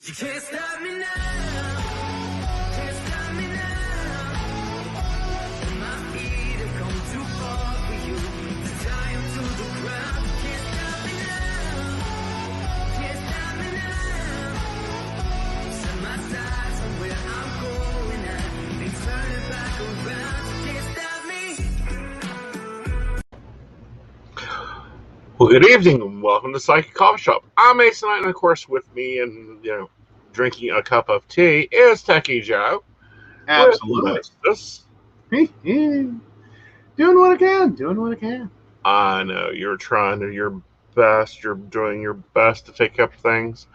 You can't stop me now. Can't stop me now. And my feet have come too far for you to tie 'em to the ground. You can't stop me now. Can't stop me now. Set my sights on where I'm going at. They turn it back around. You can't stop me. Well, good evening and welcome to Psychic Coffee Shop. I'm Aeson Knight, and of course, with me and drinking a cup of tea is Techy Joe. Absolutely. Doing what I can. I know you're trying to your best. You're doing your best to take up things.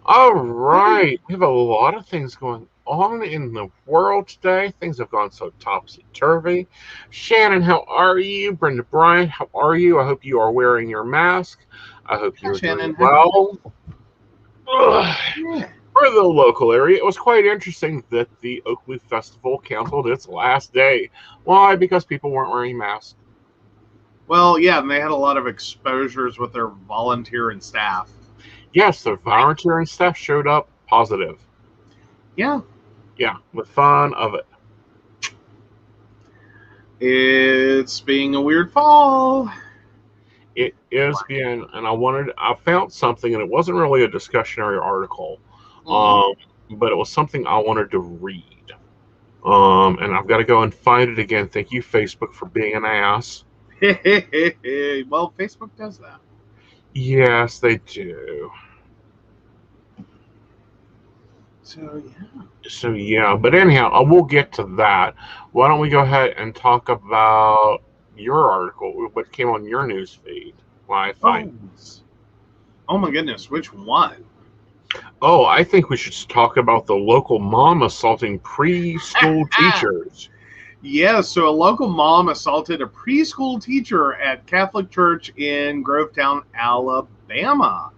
All right, we have a lot of things going on in the world today. Things have gone so topsy-turvy. Shannon, how are you? Brenda Bryant, how are you? I hope you are wearing your mask. I hope you're doing well. Yeah. For the local area, it was quite interesting that the Oakley Festival canceled its last day. Why? Because people weren't wearing masks. Well, yeah, and they had a lot of exposures with their volunteer and staff. Yes, the volunteer and staff showed up positive. Yeah. Yeah, with fun of it. It's being a weird fall. It is being, and I found something, and it wasn't really a discussionary article, but it was something I wanted to read. And I've got to go and find it again. Thank you, Facebook, for being an ass. Well, Facebook does that. Yes, they do. So yeah, but anyhow, we'll get to that. Why don't we go ahead and talk about your article, what came on your news feed? Why I find Oh my goodness, which one? Oh, I think we should talk about the local mom assaulting preschool teachers. Yeah, so a local mom assaulted a preschool teacher at Catholic Church in Grovetown, Alabama.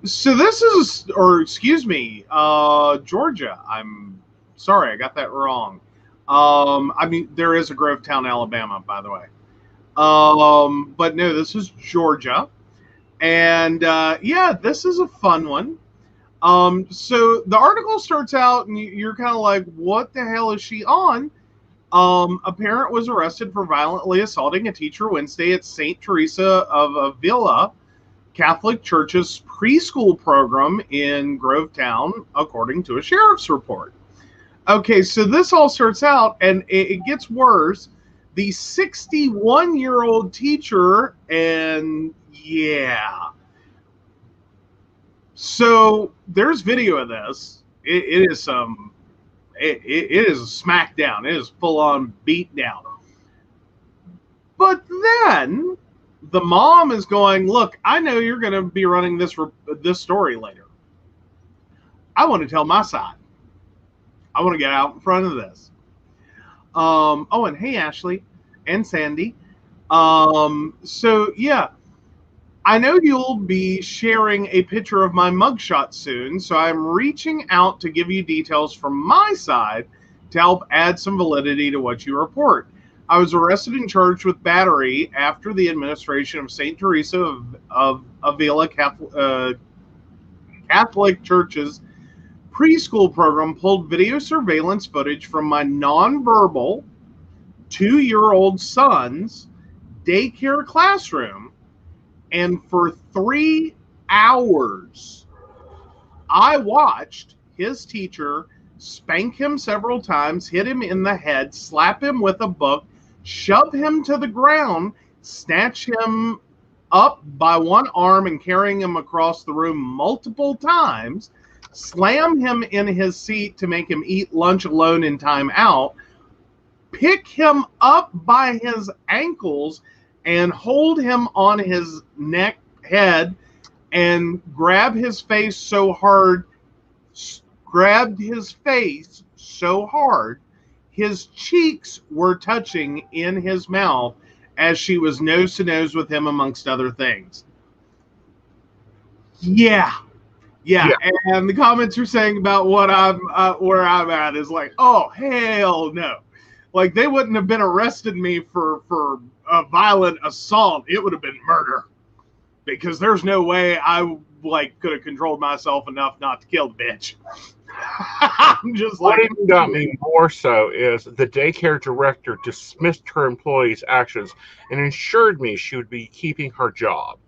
So this is, Georgia. I'm sorry, I got that wrong. There is a Grovetown, Alabama, by the way. But no, this is Georgia. And this is a fun one. So the article starts out and you're kind of like, what the hell is she on? A parent was arrested for violently assaulting a teacher Wednesday at St. Teresa of Avila Catholic Church's preschool program in Grovetown, according to a sheriff's report. Okay, so this all starts out and it gets worse. The 61-year-old teacher, and yeah. So there's video of this. It is a smackdown. It is full on beat down. But then the mom is going, look, I know you're going to be running this story later. I want to tell my side. I want to get out in front of this. And hey, Ashley and Sandy. So yeah. I know you'll be sharing a picture of my mugshot soon, so I'm reaching out to give you details from my side to help add some validity to what you report. I was arrested and charged with battery after the administration of St. Teresa of Avila Catholic Church's preschool program pulled video surveillance footage from my nonverbal 2-year-old son's daycare classroom. And for 3 hours, I watched his teacher spank him several times, hit him in the head, slap him with a book, shove him to the ground, snatch him up by one arm and carrying him across the room multiple times, slam him in his seat to make him eat lunch alone in time out, pick him up by his ankles and hold him on his head and grab his face so hard, his cheeks were touching in his mouth as she was nose to nose with him, amongst other things. Yeah. And the comments are saying about what where I'm at is like, oh, hell no. Like, they wouldn't have been arrested me for a violent assault. It would have been murder. because there's no way I could have controlled myself enough not to kill the bitch. I'm just What like, even got me more so is the daycare director dismissed her employee's actions and assured me she would be keeping her job.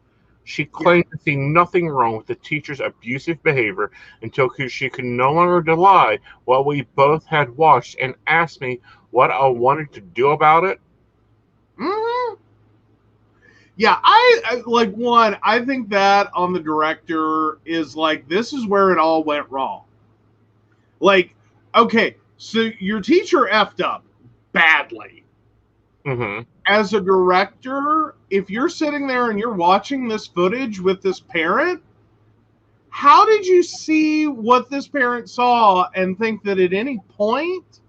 She claimed to see nothing wrong with the teacher's abusive behavior until she could no longer deny what we both had watched and asked me what I wanted to do about it. mm-hmm. Yeah, I think that on the director is like, this is where it all went wrong. Like, okay, so your teacher effed up badly. Mm-hmm. As a director, if you're sitting there and you're watching this footage with this parent, how did you see what this parent saw and think that at any point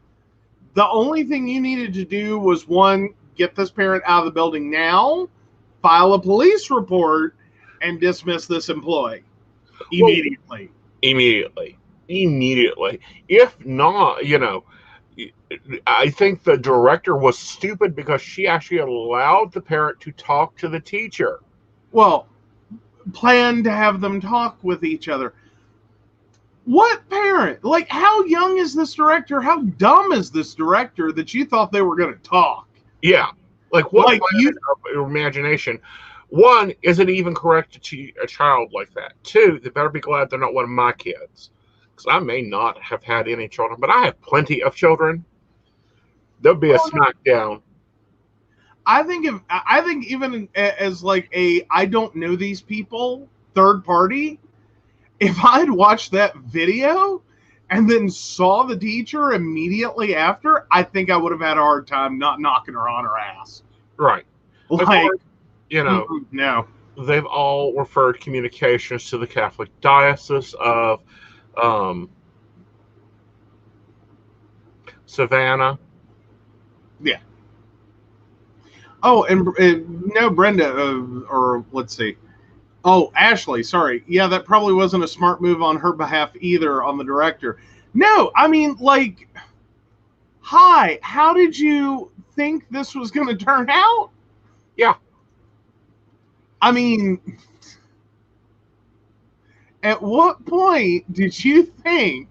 the only thing you needed to do was, one, get this parent out of the building now, file a police report, and dismiss this employee immediately? Immediately. If not, I think the director was stupid because she actually allowed the parent to talk to the teacher. Well, plan to have them talk with each other. What parent? Like, how young is this director? How dumb is this director that you thought they were going to talk? Yeah. Like, what planet of imagination? One, is it even correct to teach a child like that? Two, they better be glad they're not one of my kids. Because I may not have had any children, but I have plenty of children. There'll be a smackdown. I think even as like I don't know these people, third party, if I'd watched that video and then saw the teacher immediately after, I think I would have had a hard time not knocking her on her ass. Right. Like, no. They've all referred communications to the Catholic Diocese of Savannah. Yeah. Oh, and no, Brenda, or let's see. Oh, Ashley, sorry. Yeah, that probably wasn't a smart move on her behalf either, on the director. No, I mean, like, hi, how did you think this was going to turn out? Yeah. I mean, at what point did you think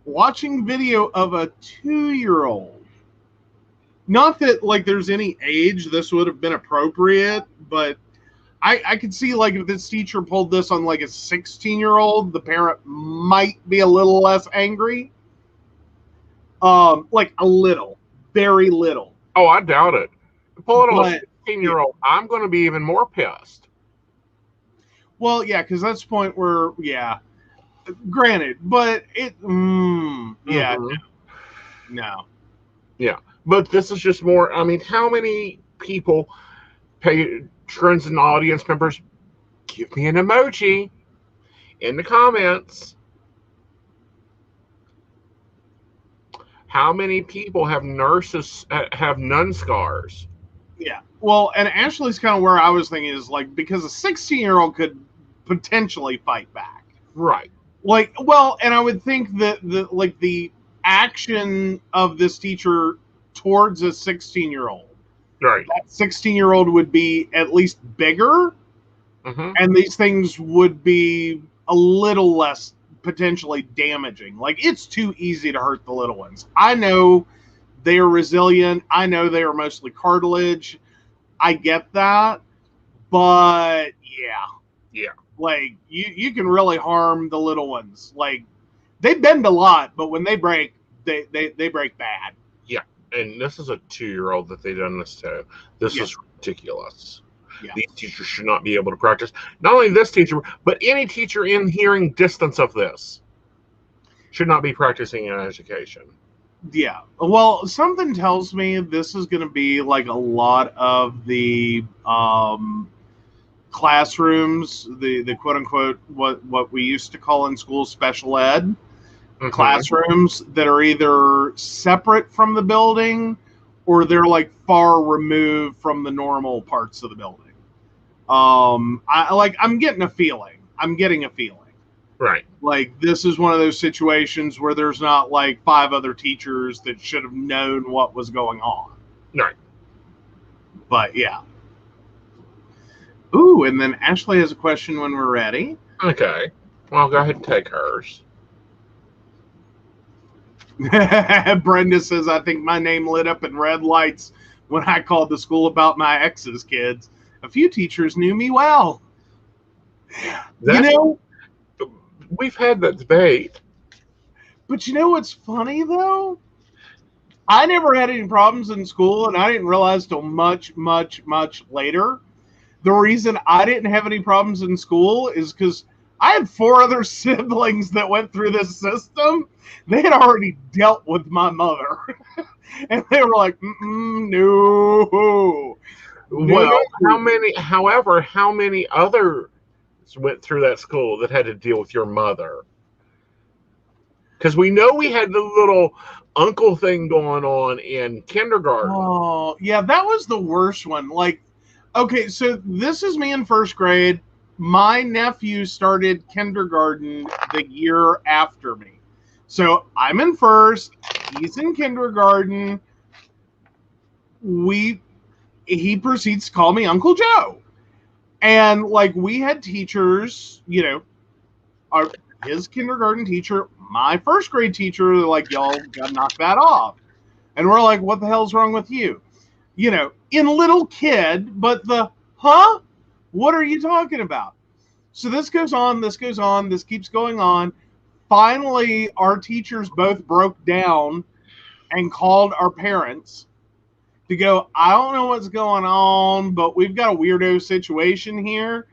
watching video of a 2-year-old, not that like there's any age this would have been appropriate, but I could see, like, if this teacher pulled this on like a 16-year-old, the parent might be a little less angry. Like a little, very little. Oh, I doubt it. Pull it on a 16-year-old, yeah. I'm going to be even more pissed. Well, yeah, because that's the point where, yeah, granted, but it, yeah, no. Yeah, but this is just more, I mean, how many people, patrons and audience members, give me an emoji in the comments? How many people have have nun scars? Yeah. Well, and Ashley's kind of where I was thinking is, like, because a 16-year-old could potentially fight back. Right. Like, well, and I would think that the action of this teacher towards a 16-year-old, right, that 16-year-old would be at least bigger, and these things would be a little less potentially damaging. Like, it's too easy to hurt the little ones. I know they are resilient. I know they are mostly cartilage. I get that, but yeah, like you can really harm the little ones. Like, they bend a lot, but when they break, they break bad. Yeah, and this is a 2-year-old that they done this to. This is ridiculous. Yeah. These teachers should not be able to practice. Not only this teacher, but any teacher in hearing distance of this should not be practicing in education. Yeah. Well, something tells me this is going to be like a lot of the classrooms, the quote unquote what we used to call in school special ed classrooms that are either separate from the building or they're like far removed from the normal parts of the building. I'm getting a feeling. Right. Like, this is one of those situations where there's not like 5 other teachers that should have known what was going on. Right. But yeah. Ooh, and then Ashley has a question when we're ready. Okay. Well, go ahead and take hers. Brenda says, I think my name lit up in red lights when I called the school about my ex's kids. A few teachers knew me well. That's, You know, we've had that debate. but you know what's funny, though? I never had any problems in school, and I didn't realize till much, much, much later. The reason I didn't have any problems in school is because I had 4 other siblings that went through this system. They had already dealt with my mother. And they were like, no. Well, how many others went through that school that had to deal with your mother? Because we know we had the little uncle thing going on in kindergarten. Oh, yeah, that was the worst one. Like, okay, so this is me in first grade. My nephew started kindergarten the year after me. So I'm in first, he's in kindergarten. He proceeds to call me Uncle Joe. And like we had teachers, you know, his kindergarten teacher, my first grade teacher, like, y'all gotta knock that off. And we're like, what the hell's wrong with you? You know, in little kid, but huh? What are you talking about? So this goes on, this keeps going on. Finally, our teachers both broke down and called our parents to go, I don't know what's going on, but we've got a weirdo situation here.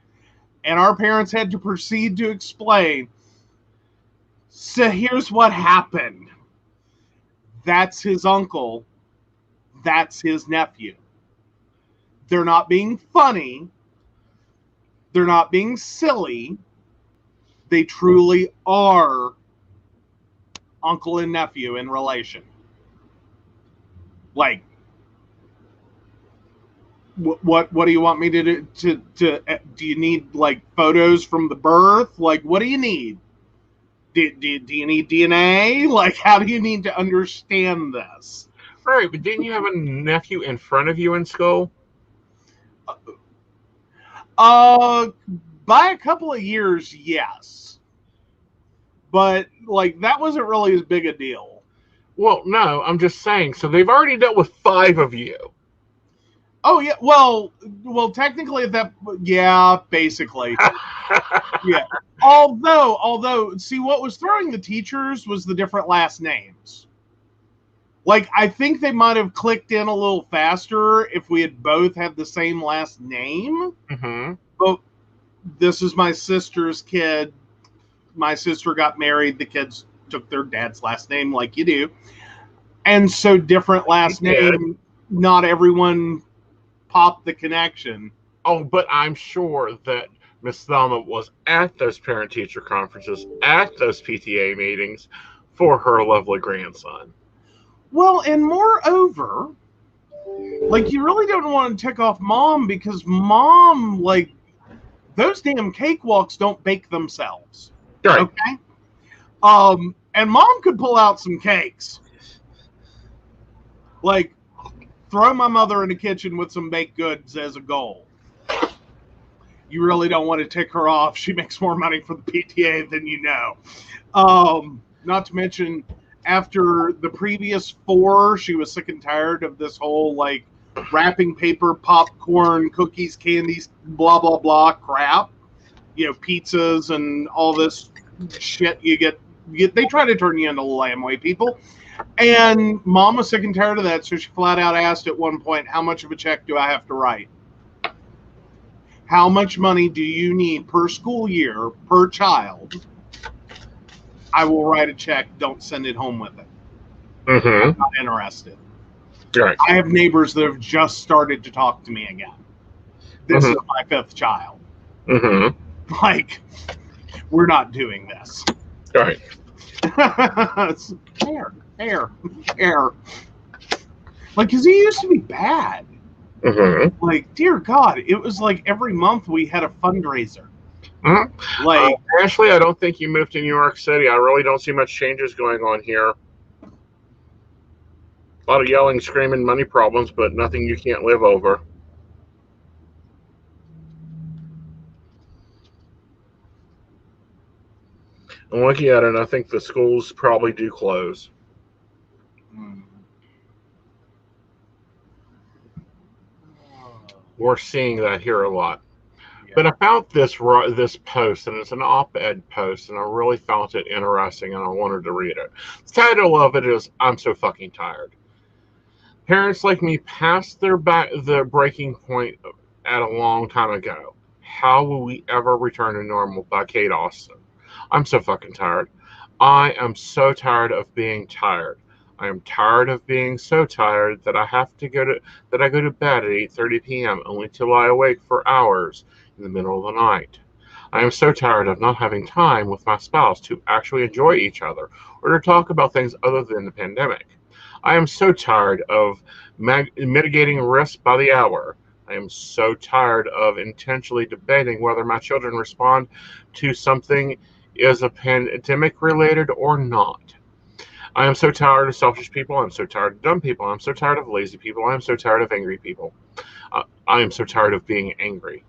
And our parents had to proceed to explain. So here's what happened. That's his uncle. That's his nephew. They're not being funny. They're not being silly. They truly are uncle and nephew in relation. Like, what do you want me to do? Do you need like photos from the birth? Like, what do you need? Do you need DNA? Like, how do you need to understand this? Right, but didn't you have a nephew in front of you in school? By a couple of years, yes. But like that wasn't really as big a deal. Well, no, I'm just saying. So they've already dealt with 5 of you. Oh yeah, well, technically yeah, basically, yeah. Although, see, what was throwing the teachers was the different last names. Like, I think they might have clicked in a little faster if we had both had the same last name. Mm-hmm. But this is my sister's kid. My sister got married. The kids took their dad's last name, like you do, and so different last name. Not everyone popped the connection. Oh, but I'm sure that Miss Thelma was at those parent-teacher conferences, at those PTA meetings for her lovely grandson. Well, and moreover, like, you really don't want to tick off mom because mom, like, those damn cakewalks don't bake themselves. Right. Okay? And mom could pull out some cakes. Like, throw my mother in the kitchen with some baked goods as a goal. You really don't want to tick her off. She makes more money for the PTA than you know. Not to mention, after the previous 4, she was sick and tired of this whole, like, wrapping paper, popcorn, cookies, candies, blah, blah, blah crap. You know, pizzas and all this shit you get. They try to turn you into little Amway people. And mom was sick and tired of that, so she flat out asked at one point, how much of a check do I have to write? How much money do you need per school year, per child? I will write a check. Don't send it home with it. Mm-hmm. I'm not interested. Right. I have neighbors that have just started to talk to me again. This is my 5th child. Mm-hmm. Like, we're not doing this. Right. Fair. Like, because he used to be bad. Mm-hmm. Like, dear God, it was like every month we had a fundraiser. Mm-hmm. Like, Ashley, I don't think you moved to New York City. I really don't see much changes going on here. A lot of yelling, screaming, money problems, but nothing you can't live over. I'm looking at it, and I think the schools probably do close. Mm. We're seeing that here a lot. Yeah. But about this post, and it's an op-ed post, and I really found it interesting, and I wanted to read it. The title of it is "I'm so fucking tired." Parents like me passed the breaking point at a long time ago. How will we ever return to normal? By Kate Austin. I'm so fucking tired. I am so tired of being tired. I am tired of being so tired that I go to bed at 8:30 p.m. only to lie awake for hours in the middle of the night. I am so tired of not having time with my spouse to actually enjoy each other or to talk about things other than the pandemic. I am so tired of mitigating risk by the hour. I am so tired of intentionally debating whether my children respond to something is a pandemic related or not. I am so tired of selfish people. I'm so tired of dumb people. I'm so tired of lazy people. I'm so tired of angry people. I am so tired of being angry.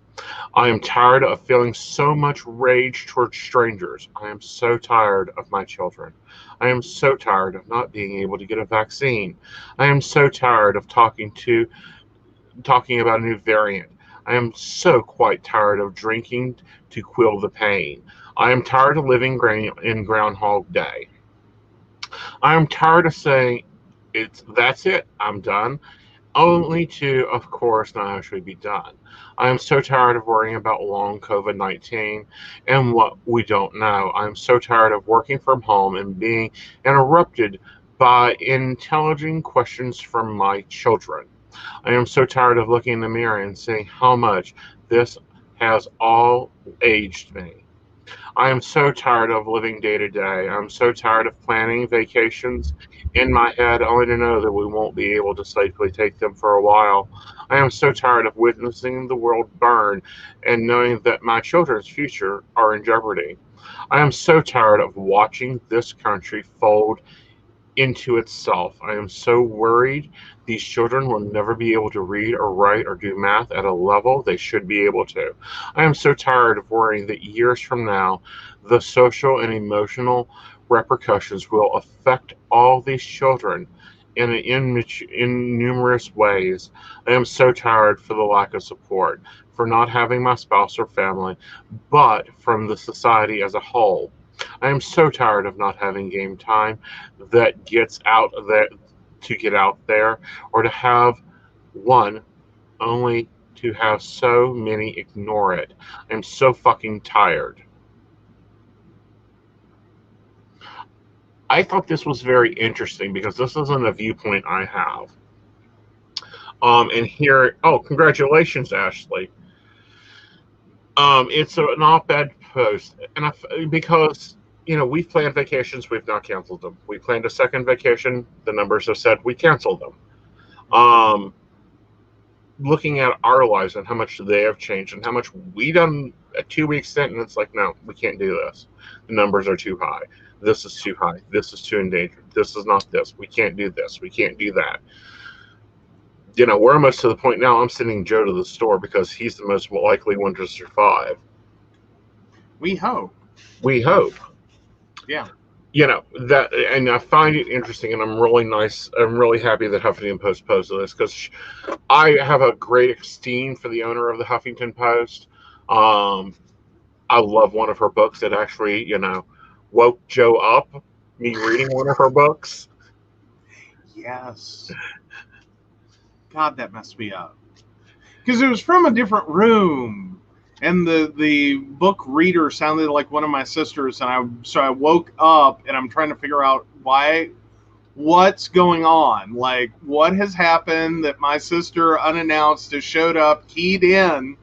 I am tired of feeling so much rage towards strangers. I am so tired of my children. I am so tired of not being able to get a vaccine. I am so tired of talking about a new variant. I am so quite tired of drinking to quell the pain. I am tired of living in Groundhog Day. I am tired of saying that's it, I'm done, only to, of course, not actually be done. I am so tired of worrying about long COVID-19 and what we don't know. I am so tired of working from home and being interrupted by intelligent questions from my children. I am so tired of looking in the mirror and seeing how much this has all aged me. I am so tired of living day to day. I'm so tired of planning vacations in my head only to know that we won't be able to safely take them for a while. I am so tired of witnessing the world burn and knowing that my children's future are in jeopardy. I am so tired of watching this country fold into itself. I am so worried these children will never be able to read or write or do math at a level they should be able to. I am so tired of worrying that years from now, the social and emotional repercussions will affect all these children in numerous ways. I am so tired for the lack of support, for not having my spouse or family, but from the society as a whole. I am so tired of not having game time that gets out there to get out there, or to have one only to have so many ignore it. I'm so fucking tired. I thought this was very interesting because this isn't a viewpoint I have. And here, oh, congratulations, Ashley. It's an op-ed post, and because we've planned vacations, we've not canceled them. We planned a second vacation. The numbers have said we canceled them. Looking at our lives and how much they have changed and how much we done a 2 week stint, and it's like, no, we can't do this. The numbers are too high. This is too high. This is too endangered. This is not this. We can't do this. We can't do that. We're almost to the point now. I'm sending Joe to the store because he's the most likely one to survive. We hope. We hope. Yeah. That, and I find it interesting, and I'm really happy that Huffington Post posted this because I have a great esteem for the owner of the Huffington Post. I love one of her books. It actually, woke Joe up, me reading one of her books. Yes. God, that messed me up. Because it was from a different room, and the book reader sounded like one of my sisters, and I woke up, and I'm trying to figure out what's going on. Like, what has happened that my sister unannounced has showed up, keyed in,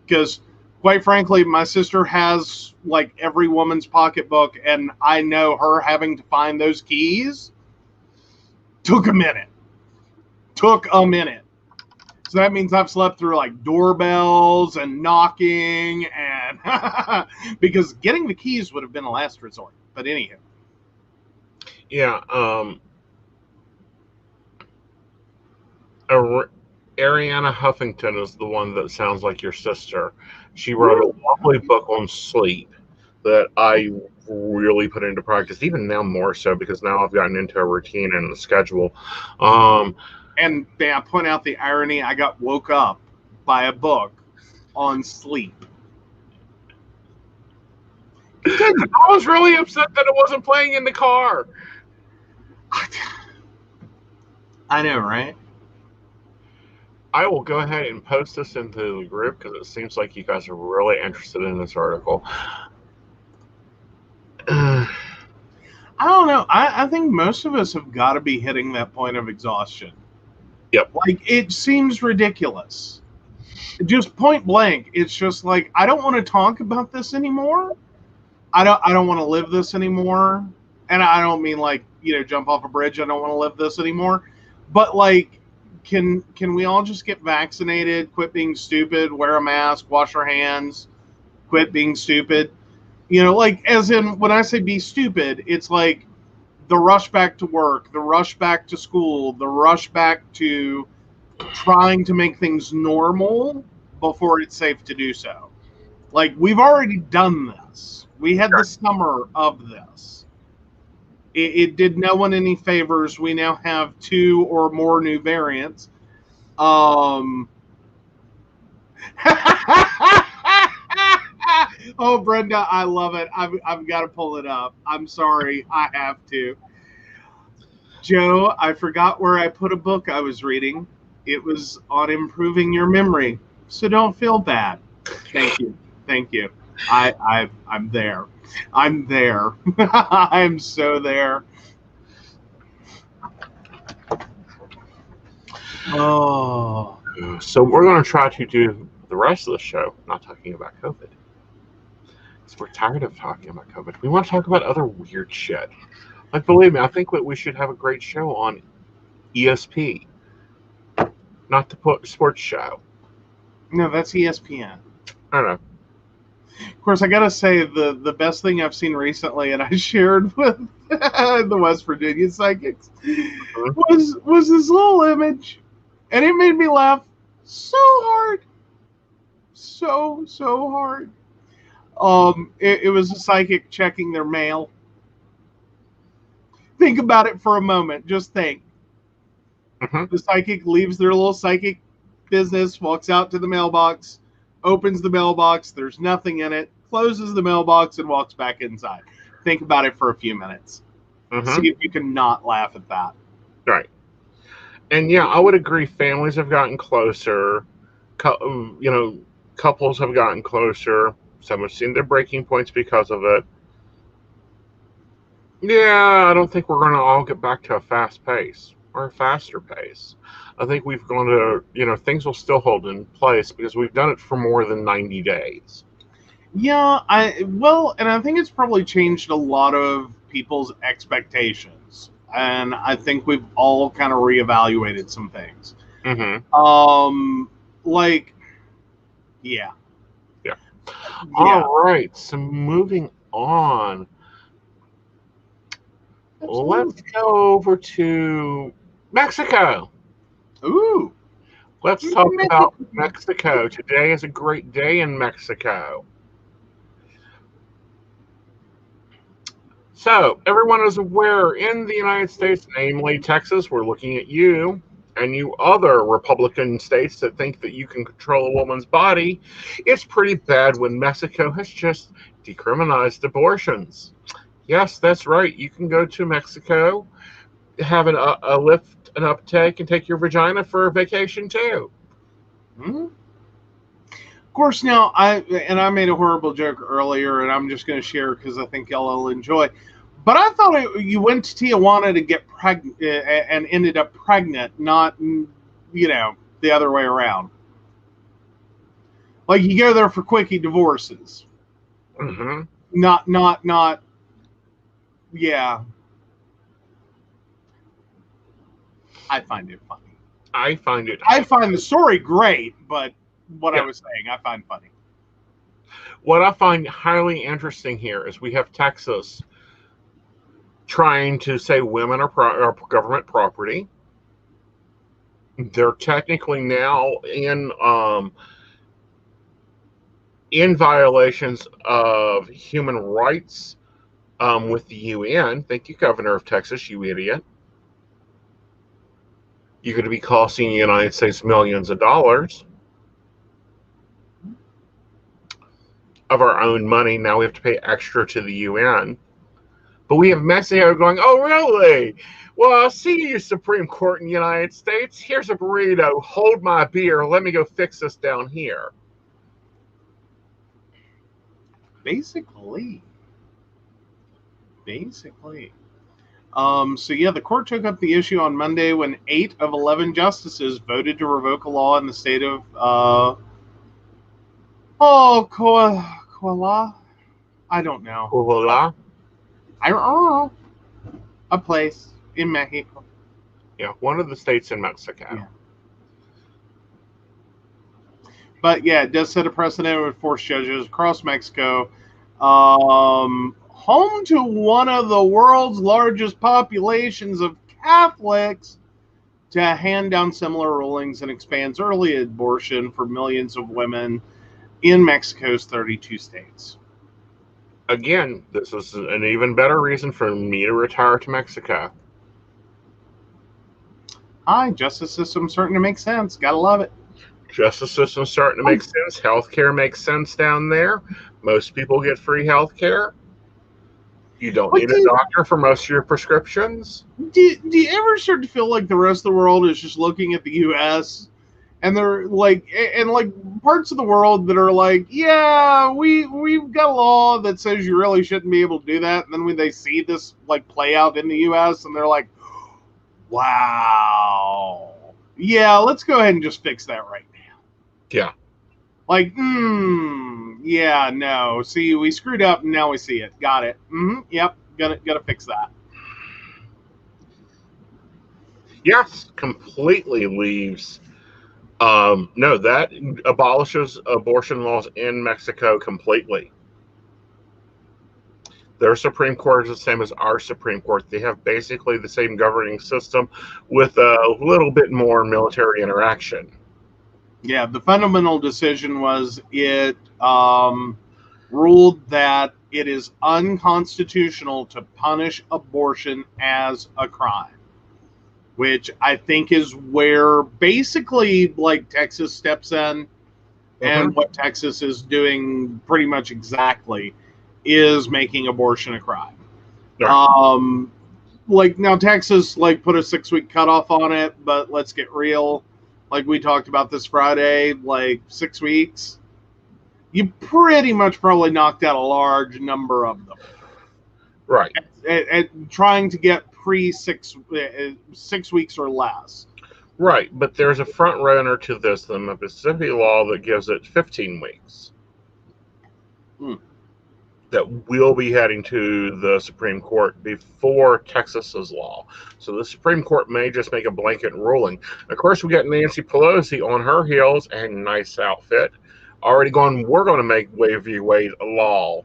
because quite frankly, my sister has like every woman's pocketbook, and I know her having to find those keys took a minute. So that means I've slept through like doorbells and knocking, and because getting the keys would have been a last resort. But anyhow. Yeah. Ariana Huffington is the one that sounds like your sister. She wrote a lovely book on sleep that I really put into practice, even now more so because now I've gotten into a routine and a schedule. Um, And may I point out the irony? I got woke up by a book on sleep. Continue. I was really upset that it wasn't playing in the car. I know, right? I will go ahead and post this into the group because it seems like you guys are really interested in this article. I don't know. I think most of us have got to be hitting that point of exhaustion. Yep. Like, it seems ridiculous. Just point blank. It's just like, I don't want to talk about this anymore. I don't want to live this anymore. And I don't mean like, jump off a bridge. I don't want to live this anymore. But like, can we all just get vaccinated, quit being stupid, wear a mask, wash our hands, quit being stupid? Like, as in, when I say be stupid, it's like the rush back to work, the rush back to school, the rush back to trying to make things normal before it's safe to do so. Like, we've already done this. We had the summer of this. It did no one any favors. We now have 2 or more new variants. Oh, Brenda, I love it. I've got to pull it up. I'm sorry. I have to. Joe, I forgot where I put a book I was reading. It was on improving your memory. So don't feel bad. Thank you. Thank you. I'm there. I'm there. I'm so there. Oh. So we're going to try to do the rest of the show not talking about COVID. Because we're tired of talking about COVID. We want to talk about other weird shit. Like, believe me, I think that we should have a great show on ESP. Not the sports show. No, that's ESPN. I don't know. Of course, I gotta say the best thing I've seen recently, and I shared with the West Virginia psychics, was this little image, and it made me laugh so hard, so hard. It was a psychic checking their mail. Think about it for a moment. Just think. The psychic leaves their little psychic business, walks out to the mailbox, opens the mailbox, there's nothing in it, closes the mailbox, and walks back inside. Think about it for a few minutes. See if you can not laugh at that. Right. And yeah, I would agree. Families have gotten closer. Couples have gotten closer. Some have seen their breaking points because of it. Yeah, I don't think we're going to all get back to a fast pace or a faster pace. I think we've gone to, things will still hold in place because we've done it for more than 90 days. Yeah, and I think it's probably changed a lot of people's expectations. And I think we've all kind of reevaluated some things. Yeah. All right, so moving on. Absolutely. Let's go over to Mexico. Ooh. Let's talk about Mexico. Today is a great day in Mexico. So, everyone is aware in the United States, namely Texas, we're looking at you and you other Republican states that think that you can control a woman's body. It's pretty bad when Mexico has just decriminalized abortions. Yes, that's right. You can go to Mexico, have a lift, an uptake, and take your vagina for a vacation too. Of course, now I made a horrible joke earlier, and I'm just going to share because I think y'all will enjoy. But I thought you went to Tijuana to get pregnant and ended up pregnant, not the other way around. Like, you go there for quickie divorces. Not. Yeah. I find it funny. I find the story great, but what I was saying, I find funny. What I find highly interesting here is we have Texas trying to say women are government property. They're technically now in violations of human rights with the UN. Thank you, Governor of Texas, you idiot. You're going to be costing the United States millions of dollars of our own money. Now we have to pay extra to the UN. But we have Mexico going, oh, really? Well, I'll see you, Supreme Court in the United States. Here's a burrito. Hold my beer. Let me go fix this down here. Basically. So yeah, the court took up the issue on Monday when 8 of 11 justices voted to revoke a law in the state of Koala. I don't know. Voila. I don't know. A place in Mexico. Yeah, one of the states in Mexico. Yeah. But yeah, it does set a precedent with force judges across Mexico. Home to one of the world's largest populations of Catholics, to hand down similar rulings and expands early abortion for millions of women in Mexico's 32 states. Again, this is an even better reason for me to retire to Mexico. Hi, justice system starting to make sense. Gotta love it. Justice system starting to make sense. Healthcare makes sense down there. Most people get free healthcare. You don't need a doctor for most of your prescriptions. Do you ever start to feel like the rest of the world is just looking at the U.S. and they're like, and like parts of the world that are like, yeah, we've got a law that says you really shouldn't be able to do that, and then when they see this like play out in the U.S. and they're like, wow, yeah, let's go ahead and just fix that right now. Yeah. Like, yeah, no. See, we screwed up, and now we see it. Got it. Yep, gotta fix that. Yes, completely leaves. No, that abolishes abortion laws in Mexico completely. Their Supreme Court is the same as our Supreme Court. They have basically the same governing system with a little bit more military interaction. Yeah, the fundamental decision was it ruled that it is unconstitutional to punish abortion as a crime, which I think is where basically like Texas steps in, and what Texas is doing pretty much exactly is making abortion a crime. Right. Like now Texas like put a 6-week cutoff on it, but let's get real. Like we talked about this Friday, like 6 weeks, you pretty much probably knocked out a large number of them. Right. At trying to get pre-6 weeks or less. Right, but there's a front runner to this, the Mississippi law that gives it 15 weeks. That will be heading to the Supreme Court before Texas's law. So the Supreme Court may just make a blanket ruling. Of course, we got Nancy Pelosi on her heels, and nice outfit, already going, we're going to make Roe v. Wade a law.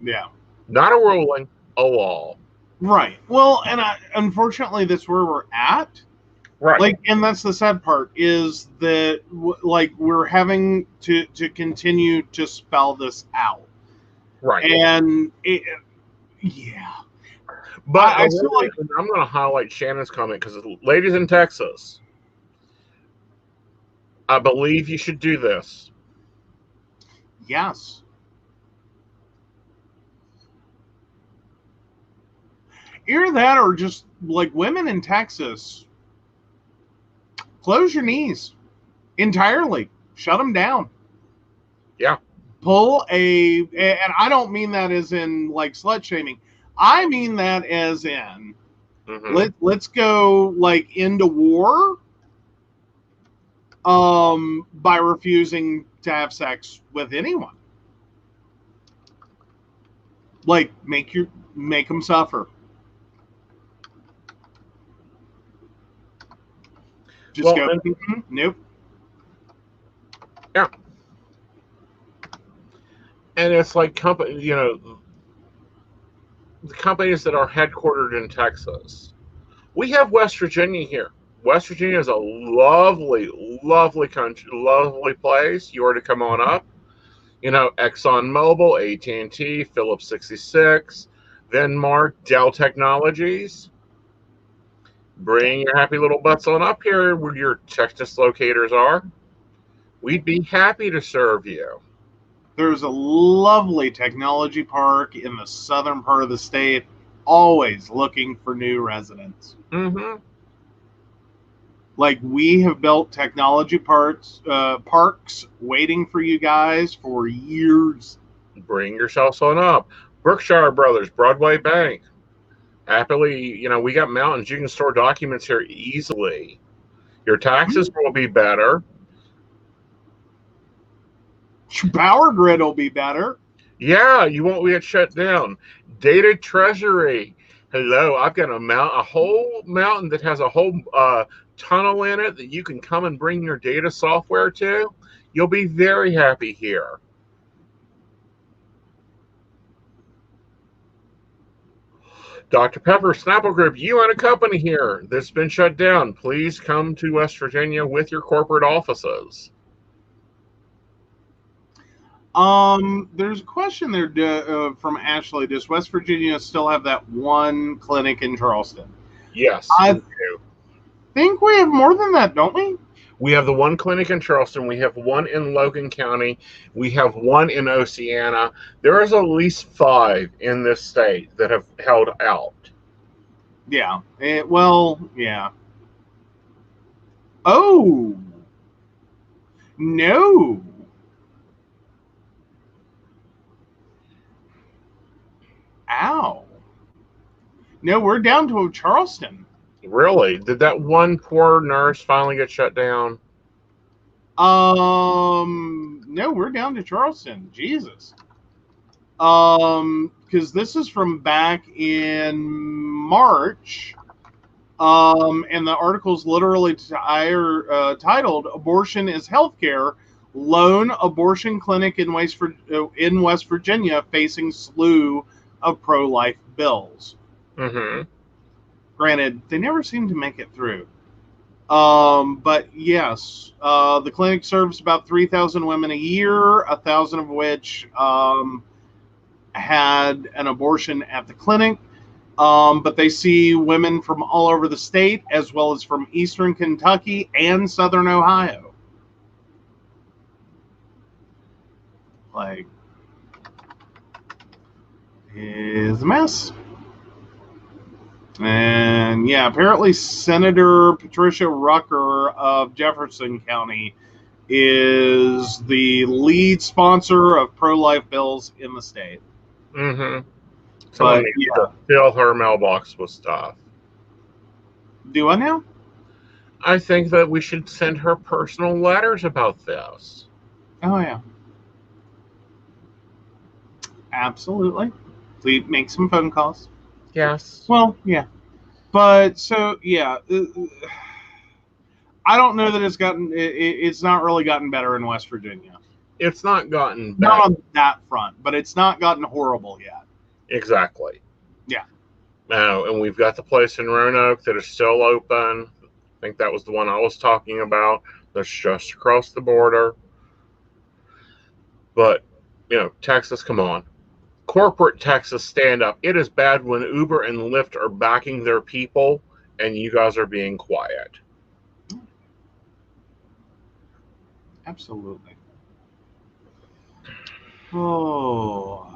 Yeah. Not a ruling, a law. Right. Well, and unfortunately, that's where we're at. Right. Like, and that's the sad part, is that like we're having to continue to spell this out. Right. And yeah. But I'm going to highlight Shannon's comment because, ladies in Texas, I believe you should do this. Yes. Either that or just like women in Texas, close your knees entirely. Shut them down. Yeah. Pull and I don't mean that as in like slut shaming. I mean that as in let's go like into war by refusing to have sex with anyone. Like make them suffer. Just go. Nope. Yeah. And it's like the companies that are headquartered in Texas. We have West Virginia here. West Virginia is a lovely, lovely country, lovely place. You are to come on up. Exxon Mobil, AT&T, Phillips 66, Then mark Dell Technologies. Bring your happy little butts on up here where your Texas locators are. We'd be happy to serve you. There's a lovely technology park in the southern part of the state, always looking for new residents. Mm-hmm. Like, we have built technology parks waiting for you guys for years. Bring yourselves on up. Berkshire Brothers, Broadway Bank. Happily, we got mountains. You can store documents here easily. Your taxes will be better. Your power grid will be better. Yeah, you won't get shut down. Data Treasury. Hello, I've got a whole mountain that has a whole tunnel in it that you can come and bring your data software to. You'll be very happy here. Dr. Pepper, Snapple Group, you own a company here that's been shut down. Please come to West Virginia with your corporate offices. There's a question there from Ashley. Does West Virginia still have that one clinic in Charleston? Yes, I we do. think we have more than that, don't we? We have the one clinic in Charleston. We have one in Logan County. We have one in Oceana. There is at least 5 in this state that have held out. Yeah. Yeah. Oh. No. Ow. No, we're down to Charleston. Really? Did that one poor nurse finally get shut down? No, we're down to Charleston. Jesus. Because this is from back in March. And the article's literally titled "Abortion is Healthcare. Lone abortion clinic in West Virginia facing slew of pro-life bills." Mm-hmm. Granted, they never seem to make it through. But yes, the clinic serves about 3,000 women a year, 1,000 of which had an abortion at the clinic. But they see women from all over the state, as well as from eastern Kentucky and southern Ohio. Like, is a mess. And yeah, apparently Senator Patricia Rucker of Jefferson County is the lead sponsor of pro-life bills in the state. Mm-hmm. Someone needs yeah. to fill her mailbox with stuff. Do I now? I think that we should send her personal letters about this. Oh, yeah. Absolutely. We make some phone calls. Yes. Well, yeah. But, so, yeah. I don't know that it's not really gotten better in West Virginia. It's not gotten better. Not on that front, but it's not gotten horrible yet. Exactly. Yeah. And we've got the place in Roanoke that is still open. I think that was the one I was talking about. That's just across the border. But, Texas, come on. Corporate Texas, stand up. It is bad when Uber and Lyft are backing their people and you guys are being quiet. Absolutely. Oh.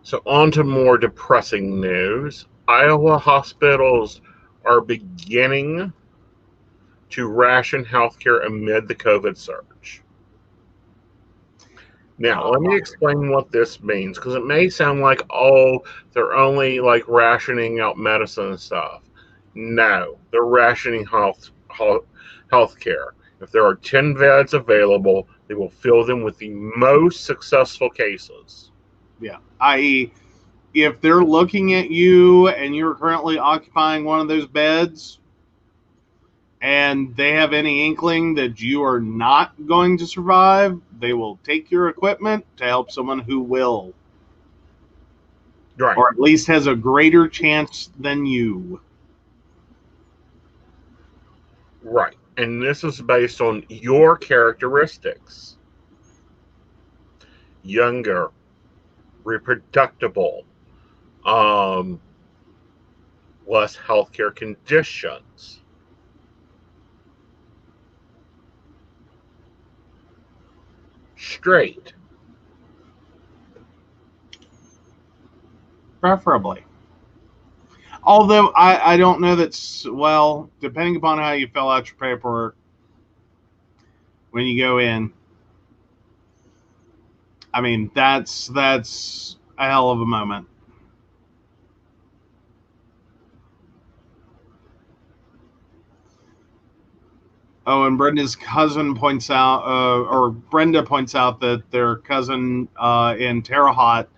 So on to more depressing news. Iowa hospitals are beginning to ration healthcare amid the COVID surge. Now, let me explain what this means, because it may sound like, they're only like rationing out medicine and stuff. No, they're rationing healthcare. If there are 10 beds available, they will fill them with the most successful cases. Yeah, i.e., if they're looking at you and you're currently occupying one of those beds and they have any inkling that you are not going to survive, they will take your equipment to help someone who will. Right. Or at least has a greater chance than you. Right. And this is based on your characteristics. Younger, reproducible, Um, less healthcare conditions. Straight. Preferably. Although I don't know that's, well, depending upon how you fill out your paperwork when you go in, I mean, that's a hell of a moment. Oh, and Brenda's cousin points out, or Brenda points out that their cousin in Terre Haute,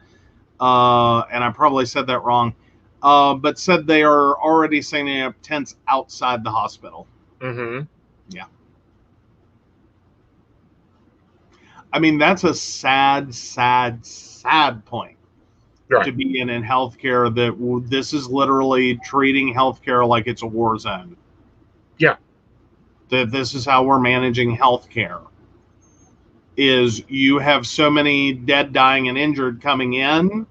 and I probably said that wrong, but said they are already setting up tents outside the hospital. Mm-hmm. Yeah. I mean, that's a sad, sad, sad point Right. to be in healthcare, that this is literally treating healthcare like it's a war zone. Yeah. That this is how we're managing healthcare. Is you have so many dead, dying, and injured coming in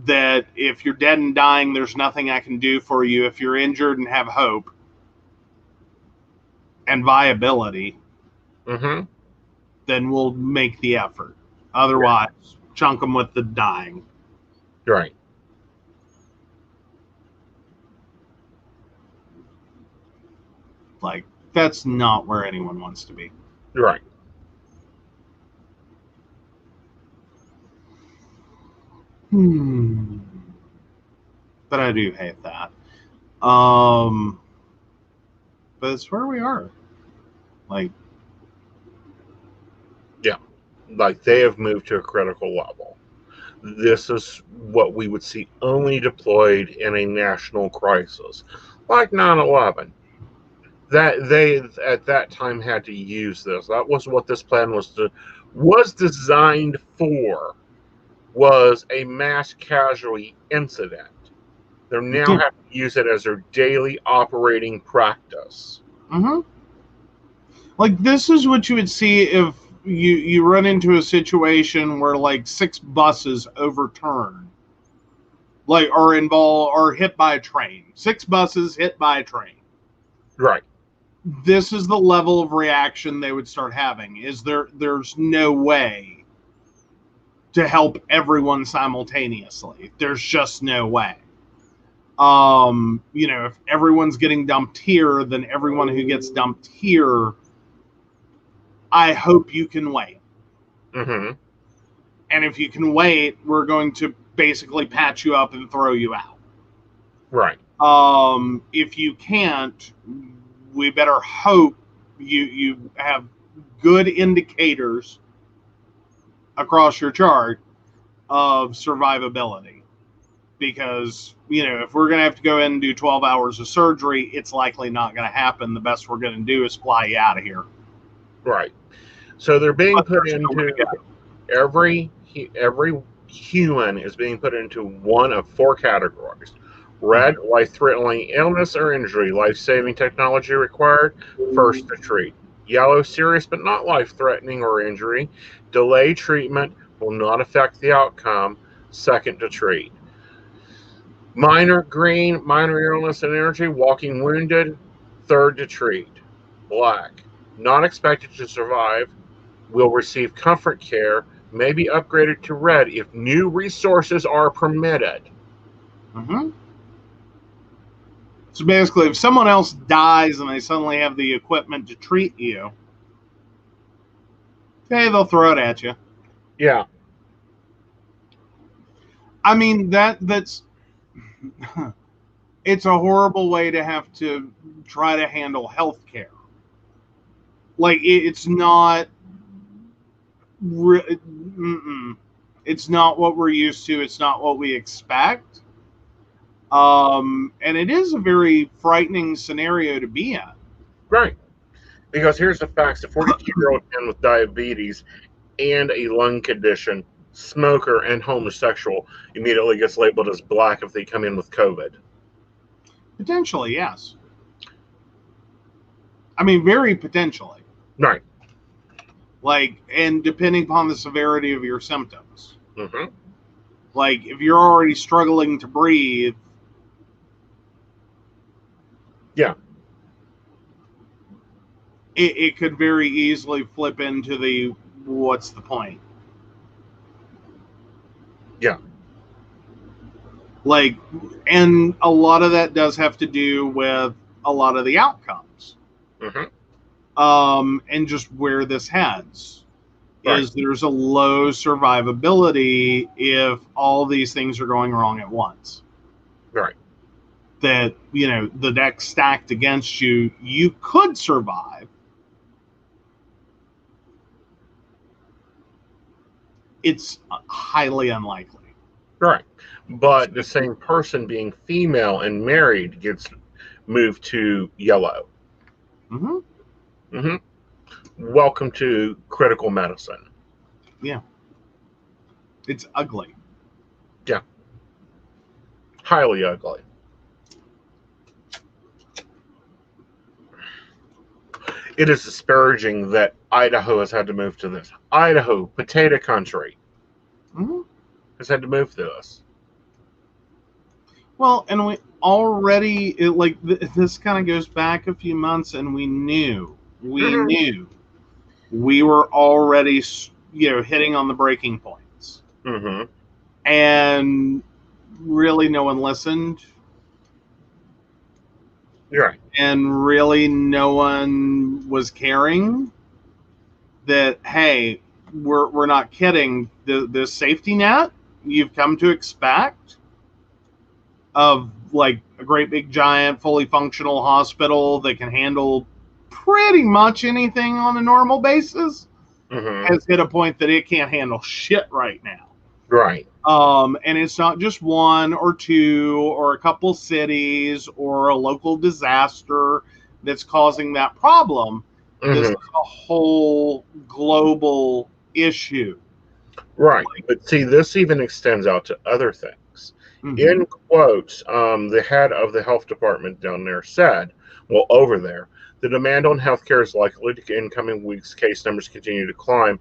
that if you're dead and dying, there's nothing I can do for you. If you're injured and have hope and viability, Mm-hmm. then we'll make the effort. Otherwise, chunk them with the dying. Right. Like, that's not where anyone wants to be. Right. But I do hate that. But it's where we are. Like, Yeah. Like they have moved to a critical level. This is what we would see only deployed in a national crisis, like 9/11. That they at that time had to use this. That was what this plan was designed for. Was a mass casualty incident. They now have to use it as their daily operating practice. mm-hmm. Like, this is what you would see if you run into a situation where like 6 buses overturn, like, or involved or hit by a train. 6 buses hit by a train. Right. This is the level of reaction they would start having. Is there's no way to help everyone simultaneously. There's just no way. If everyone's getting dumped here, then everyone who gets dumped here, I hope you can wait. Mm-hmm. And if you can wait, we're going to basically patch you up and throw you out. Right. If you can't, we better hope you have good indicators across your chart of survivability. Because, if we're going to have to go in and do 12 hours of surgery, it's likely not going to happen. The best we're going to do is fly you out of here. Right. So they're being put into every human is being put into one of 4 categories. Red, life-threatening illness or injury, life-saving technology required, first to treat. Yellow, serious but not life-threatening or injury, delay treatment, will not affect the outcome, second to treat. Minor, green, minor illness and injury, walking wounded, third to treat. Black, not expected to survive, will receive comfort care, may be upgraded to red if new resources are permitted. Mm-hmm. So basically, if someone else dies and they suddenly have the equipment to treat you, hey, they'll throw it at you. Yeah. I mean, that's it's a horrible way to have to try to handle healthcare. Like, it's not it's not what we're used to. It's not what we expect. And it is a very frightening scenario to be in. Right. Because here's the facts: a 42-year-old man with diabetes and a lung condition, smoker and homosexual, immediately gets labeled as black if they come in with COVID. Potentially, yes. I mean, very potentially. Right. Like, and depending upon the severity of your symptoms. Mm-hmm. Like, if you're already struggling to breathe, Yeah. it could very easily flip into the what's the point? Yeah. Like, and a lot of that does have to do with a lot of the outcomes. And just where this heads Right. is there's a low survivability if all these things are going wrong at once. Right. That, the deck stacked against you, you could survive. It's highly unlikely. Right. But the same person being female and married gets moved to yellow. Welcome to critical medicine. Yeah. It's ugly. Yeah. Highly ugly. It is disparaging that Idaho has had to move to this. Idaho, potato country, has had to move to this. Well, and we already, this kind of goes back a few months, and we knew we were already, hitting on the breaking points. And really no one listened. You're right. And really no one was caring that, hey, we're not kidding. The safety net you've come to expect of like a great big giant fully functional hospital that can handle pretty much anything on a normal basis has hit a point that it can't handle shit right now. Right. And it's not just one or two or a couple cities or a local disaster that's causing that problem. This is a whole global issue. Right. But see, this even extends out to other things. In quotes, the head of the health department down there said, well, over there, the demand on healthcare is likely to, in coming weeks, case numbers continue to climb,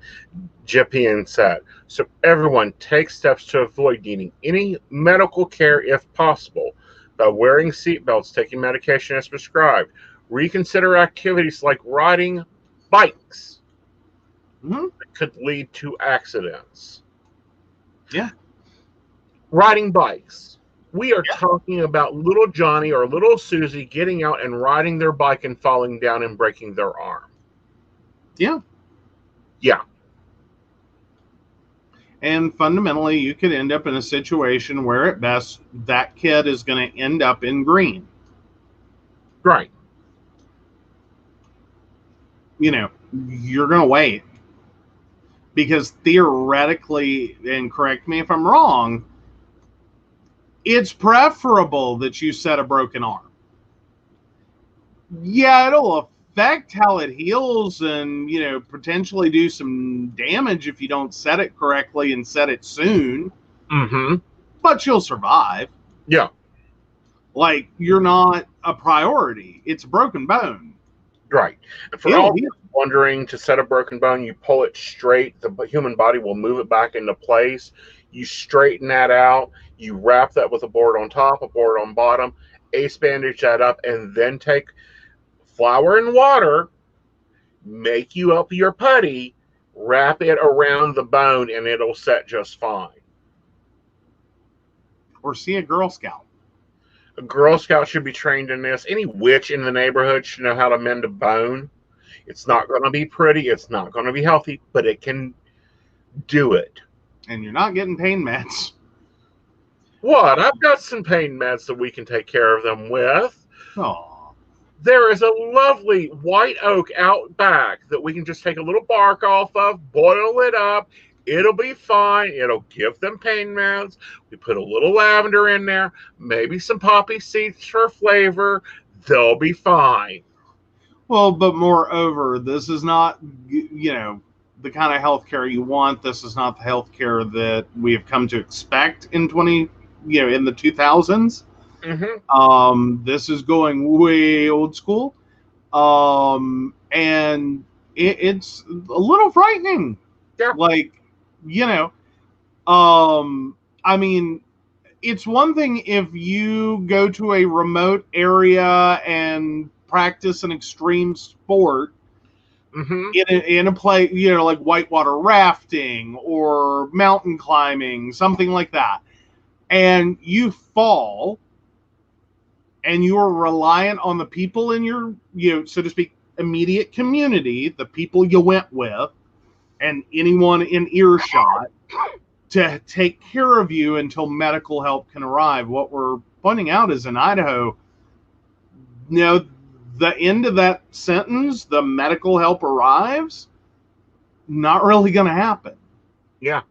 Jepian said. So everyone take steps to avoid needing any medical care if possible by wearing seatbelts, taking medication as prescribed. Reconsider activities like riding bikes that could lead to accidents. Yeah. Riding bikes. We are talking about little Johnny or little Susie getting out and riding their bike and falling down and breaking their arm. Yeah. Yeah. And fundamentally, you could end up in a situation where at best that kid is going to end up in green. Right. You're going to wait. Because theoretically, and correct me if I'm wrong, it's preferable that you set a broken arm. Yeah, it'll affect how it heals and, potentially do some damage if you don't set it correctly and set it soon. But you'll survive. Yeah. Like, you're not a priority. It's a broken bone. Right. And for all wondering, to set a broken bone, you pull it straight. The human body will move it back into place. You straighten that out. You wrap that with a board on top, a board on bottom, ace bandage that up, and then take flour and water, make you up your putty, wrap it around the bone, and it'll set just fine. Or see a Girl Scout. A Girl Scout should be trained in this. Any witch in the neighborhood should know how to mend a bone. It's not going to be pretty. It's not going to be healthy, but it can do it. And you're not getting pain meds. What? I've got some pain meds that we can take care of them with. Oh. There is a lovely white oak out back that we can just take a little bark off of, boil it up. It'll be fine. It'll give them pain meds. We put a little lavender in there, maybe some poppy seeds for flavor. They'll be fine. Well, but moreover, this is not, the kind of healthcare you want. This is not the healthcare that we have come to expect in in the 2000s. This is going way old school. And it's a little frightening. Yeah. Like, I mean, it's one thing if you go to a remote area and practice an extreme sport Mm-hmm. in a place, like whitewater rafting or mountain climbing, something like that, and you fall and you are reliant on the people in your, so to speak, immediate community, the people you went with, and anyone in earshot to take care of you until medical help can arrive. What we're pointing out is in Idaho, the end of that sentence, the medical help arrives, not really going to happen. Yeah.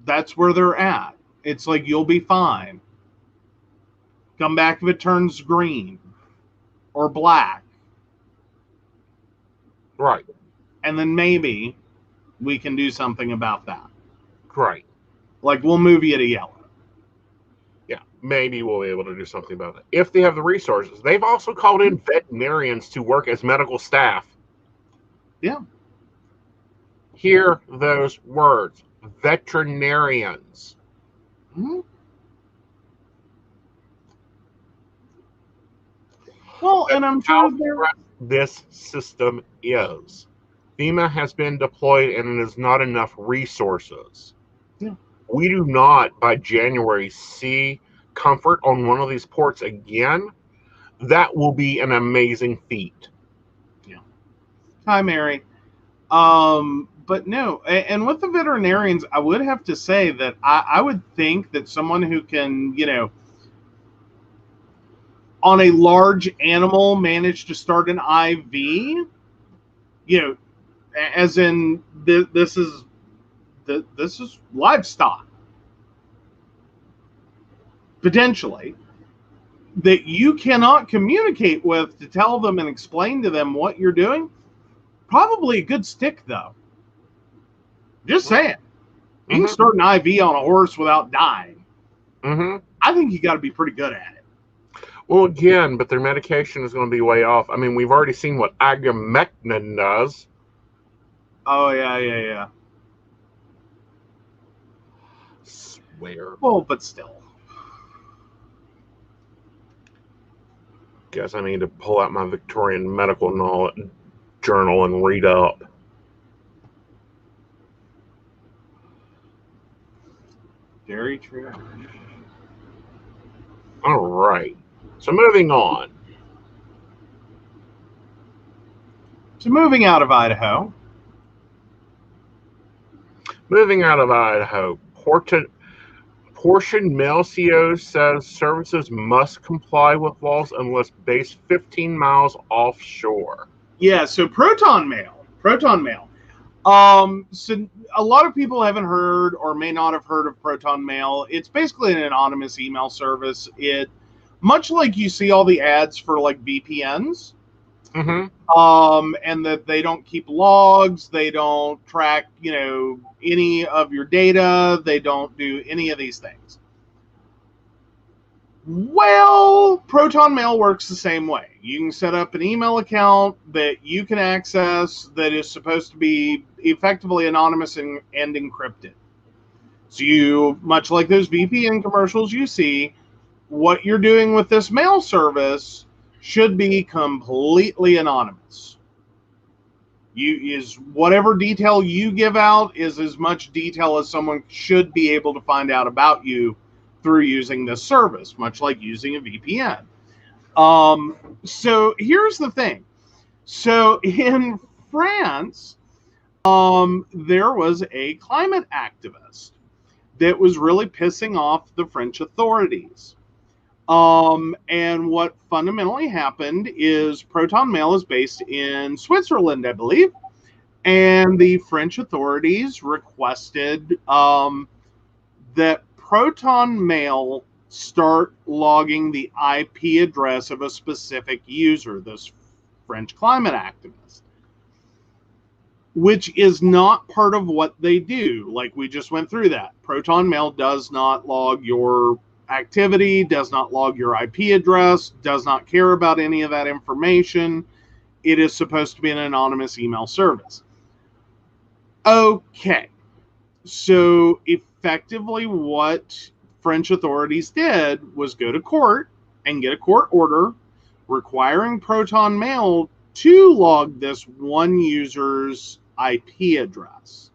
That's where they're at. It's like, you'll be fine. Come back if it turns green or black. Right. And then maybe we can do something about that. Right. Like, we'll move you to yellow. Yeah. Maybe we'll be able to do something about it if they have the resources. They've also called in veterinarians to work as medical staff. Yeah. Hear those words. Veterinarians. Mm-hmm. Well, and I'm sure this system is. FEMA has been deployed and it is not enough resources. Yeah. We do not, by January, see comfort on one of these ports again. That will be an amazing feat. Yeah. Hi, Mary. But no, and with the veterinarians, I would have to say that I would think that someone who can, on a large animal manage to start an IV, as in this is livestock, potentially, that you cannot communicate with to tell them and explain to them what you're doing. Probably a good stick, though. Just saying. You can start an IV on a horse without dying. Mm-hmm. I think you got to be pretty good at it. Well, again, but their medication is going to be way off. I mean, we've already seen what ivermectin does. Oh, yeah. Swear. Well, but still. Guess I need to pull out my Victorian medical knowledge journal and read up. Very true. All right. So moving on. So moving out of Idaho. Portion Mail CO says services must comply with laws unless based 15 miles offshore. Yeah, so Proton Mail. So a lot of people haven't heard or may not have heard of Proton Mail. It's basically an anonymous email service. It, much like you see all the ads for like VPNs, and that they don't keep logs, they don't track, any of your data, they don't do any of these things. Well, Proton Mail works the same way. You can set up an email account that you can access that is supposed to be effectively anonymous and encrypted. So you, much like those VPN commercials you see, what you're doing with this mail service should be completely anonymous. Whatever detail you give out is as much detail as someone should be able to find out about you through using this service, much like using a VPN. So here's the thing. So in France, there was a climate activist that was really pissing off the French authorities. And what fundamentally happened is Proton Mail is based in Switzerland, I believe, and the French authorities requested that Proton Mail start logging the IP address of a specific user, this French climate activist, which is not part of what they do. Like we just went through that. Proton Mail does not log your activity, does not log your IP address, does not care about any of that information. It is supposed to be an anonymous email service. Okay. So effectively what French authorities did was go to court and get a court order requiring Proton Mail to log this one user's IP address.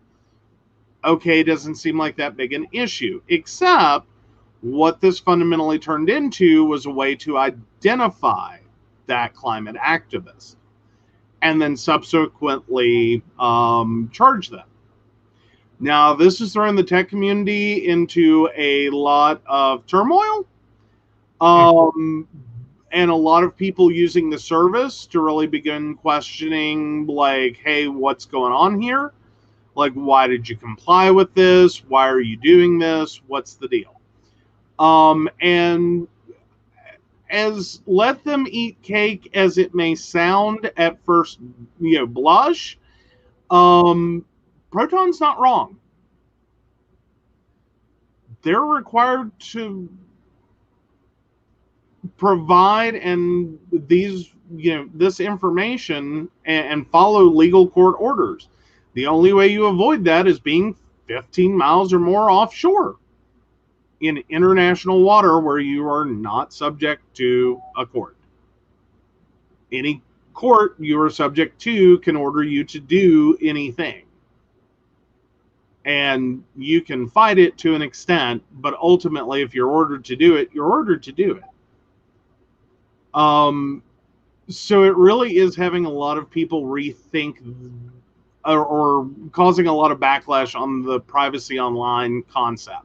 Okay, doesn't seem like that big an issue, except what this fundamentally turned into was a way to identify that climate activist and then subsequently charge them. Now, this has thrown the tech community into a lot of turmoil, and a lot of people using the service to really begin questioning, like, hey, what's going on here? Like, why did you comply with this? Why are you doing this? What's the deal? And as let them eat cake as it may sound at first, blush, Proton's not wrong. They're required to provide this information and follow legal court orders. The only way you avoid that is being 15 miles or more offshore in international water where you are not subject to a court. Any court you are subject to can order you to do anything. And you can fight it to an extent, but ultimately, if you're ordered to do it, you're ordered to do it. So it really is having a lot of people rethink or causing a lot of backlash on the privacy online concept.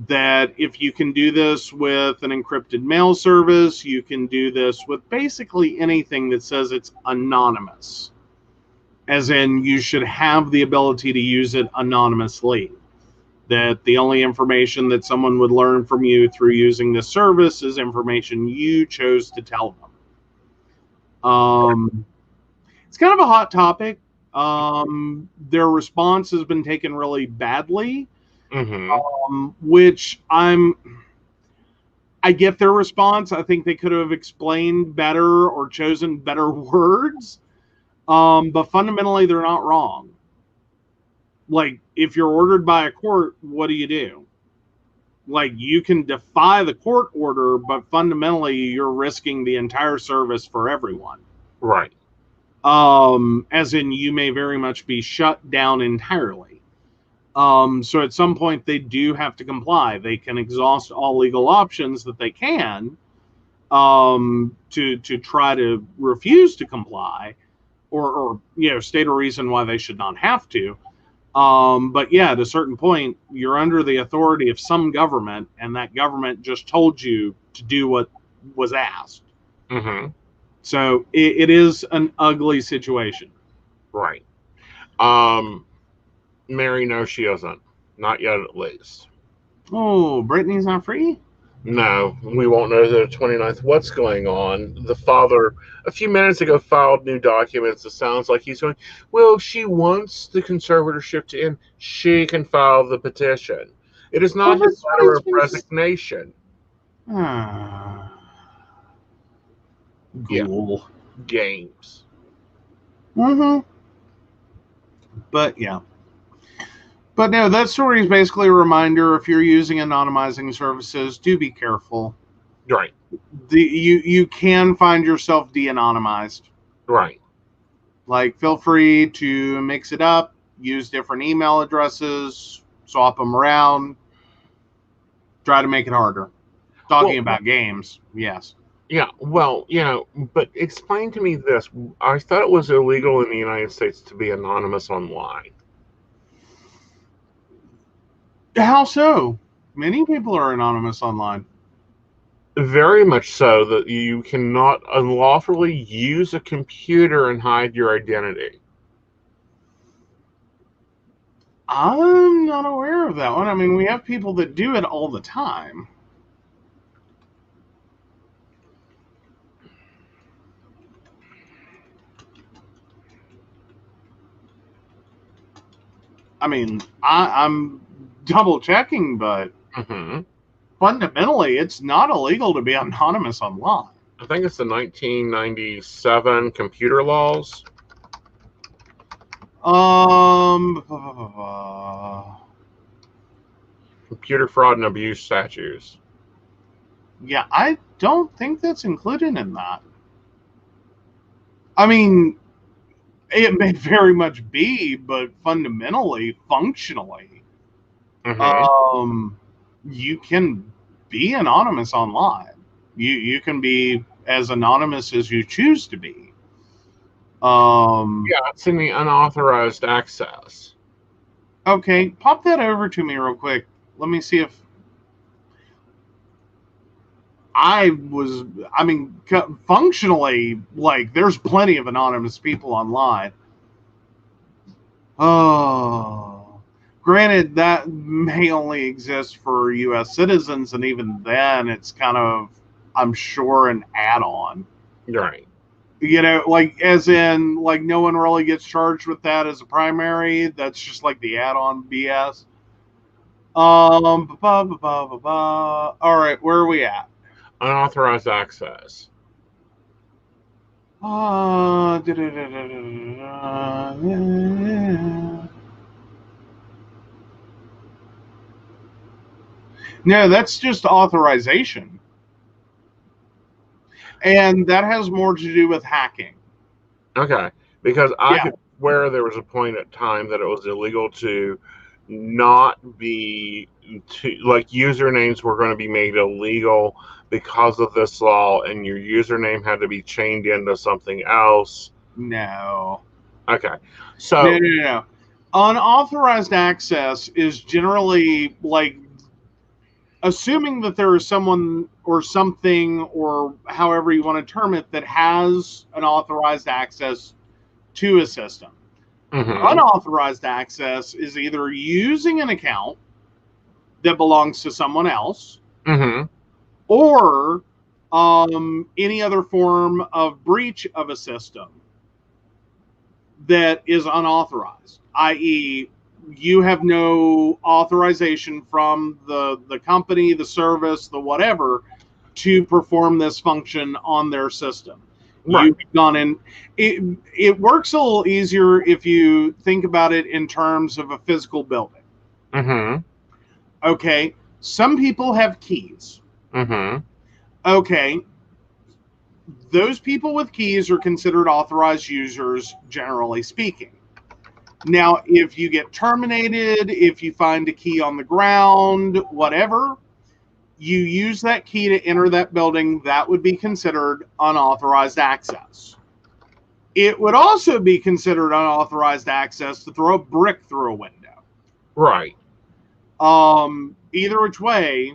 That if you can do this with an encrypted mail service, you can do this with basically anything that says it's anonymous. As in, you should have the ability to use it anonymously. That the only information that someone would learn from you through using this service is information you chose to tell them. It's kind of a hot topic. Their response has been taken really badly, which I get their response. I think they could have explained better or chosen better words. But fundamentally, they're not wrong. Like, if you're ordered by a court, what do? Like, you can defy the court order, but fundamentally, you're risking the entire service for everyone. Right. As in, you may very much be shut down entirely. So at some point, they do have to comply. They can exhaust all legal options that they can to try to refuse to comply or state a reason why they should not have to. But yeah, at a certain point, you're under the authority of some government, and that government just told you to do what was asked. So it is an ugly situation. Right. Mary, no, she isn't. Not yet, at least. Oh, Brittany's not free? No, we won't know the 29th. What's going on? The father, a few minutes ago, filed new documents. It sounds like he's going, well, she wants the conservatorship to end. She can file the petition. It is not his letter of resignation. Ghoul. Games. But yeah. But no, that story is basically a reminder, if you're using anonymizing services, do be careful. Right. You can find yourself de-anonymized. Right. Like, feel free to mix it up, use different email addresses, swap them around, try to make it harder. Talking about games, yes. Yeah, well, but explain to me this. I thought it was illegal in the United States to be anonymous online. How so? Many people are anonymous online. Very much so, that you cannot unlawfully use a computer and hide your identity. I'm not aware of that one. I mean, we have people that do it all the time. I mean, I'm double checking, but fundamentally, it's not illegal to be anonymous online. I think it's the 1997 computer laws. computer fraud and abuse statutes. Yeah, I don't think that's included in that. I mean, it may very much be, but fundamentally, functionally, Mm-hmm. you can be anonymous online. You can be as anonymous as you choose to be. Yeah, it's in the unauthorized access. Okay, pop that over to me real quick. Let me see if I mean, functionally, like, there's plenty of anonymous people online. Oh, granted, that may only exist for U.S. citizens, and even then, it's kind of, I'm sure, an add-on. Right. Like, as in, like, no one really gets charged with that as a primary. That's just like the add-on BS. All right, where are we at? Unauthorized access. No, that's just authorization. And that has more to do with hacking. Okay. Because I Yeah. could swear there was a point at time that it was illegal to not be like usernames were going to be made illegal because of this law, and your username had to be chained into something else. No. Okay. So No. Unauthorized access is generally like assuming that there is someone or something, or however you want to term it, that has an authorized access to a system. mhm, Unauthorized access is either using an account that belongs to someone else, mhm, or any other form of breach of a system that is unauthorized, i.e., you have no authorization from the company, the service, the whatever, to perform this function on their system. right. You've gone in. It works a little easier if you think about it in terms of a physical building. Mhm, Okay, some people have keys. mhm, Okay, those people with keys are considered authorized users, generally speaking. Now, if you get terminated, if you find a key on the ground, whatever, you use that key to enter that building, that would be considered unauthorized access. It would also be considered unauthorized access to throw a brick through a window. right. Either which way,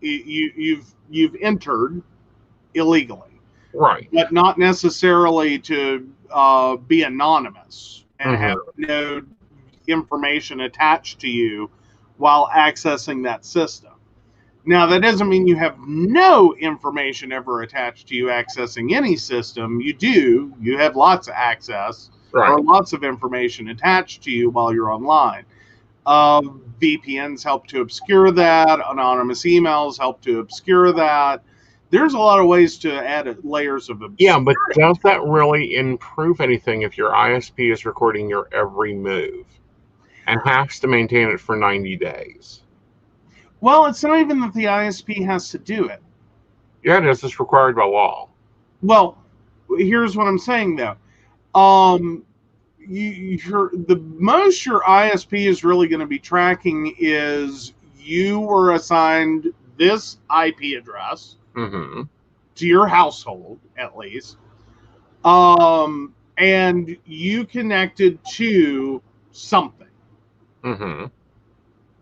you've entered illegally, Right. but not necessarily to be anonymous and have Mhm, no information attached to you while accessing that system. Now, that doesn't mean you have no information ever attached to you accessing any system. You do. You have lots of access or right. lots of information attached to you while you're online. VPNs help to obscure that. Anonymous emails help to obscure that. There's a lot of ways to add layers of Yeah, but obscurity. does that really improve anything if your ISP is recording your every move and has to maintain it for 90 days? Well, it's not even that the ISP has to do it. Yeah, it is. It's required by law. Well, here's what I'm saying though. Um, the most your ISP is really going to be tracking is you were assigned this IP address Mhm, to your household, at least, and you connected to something. mhm,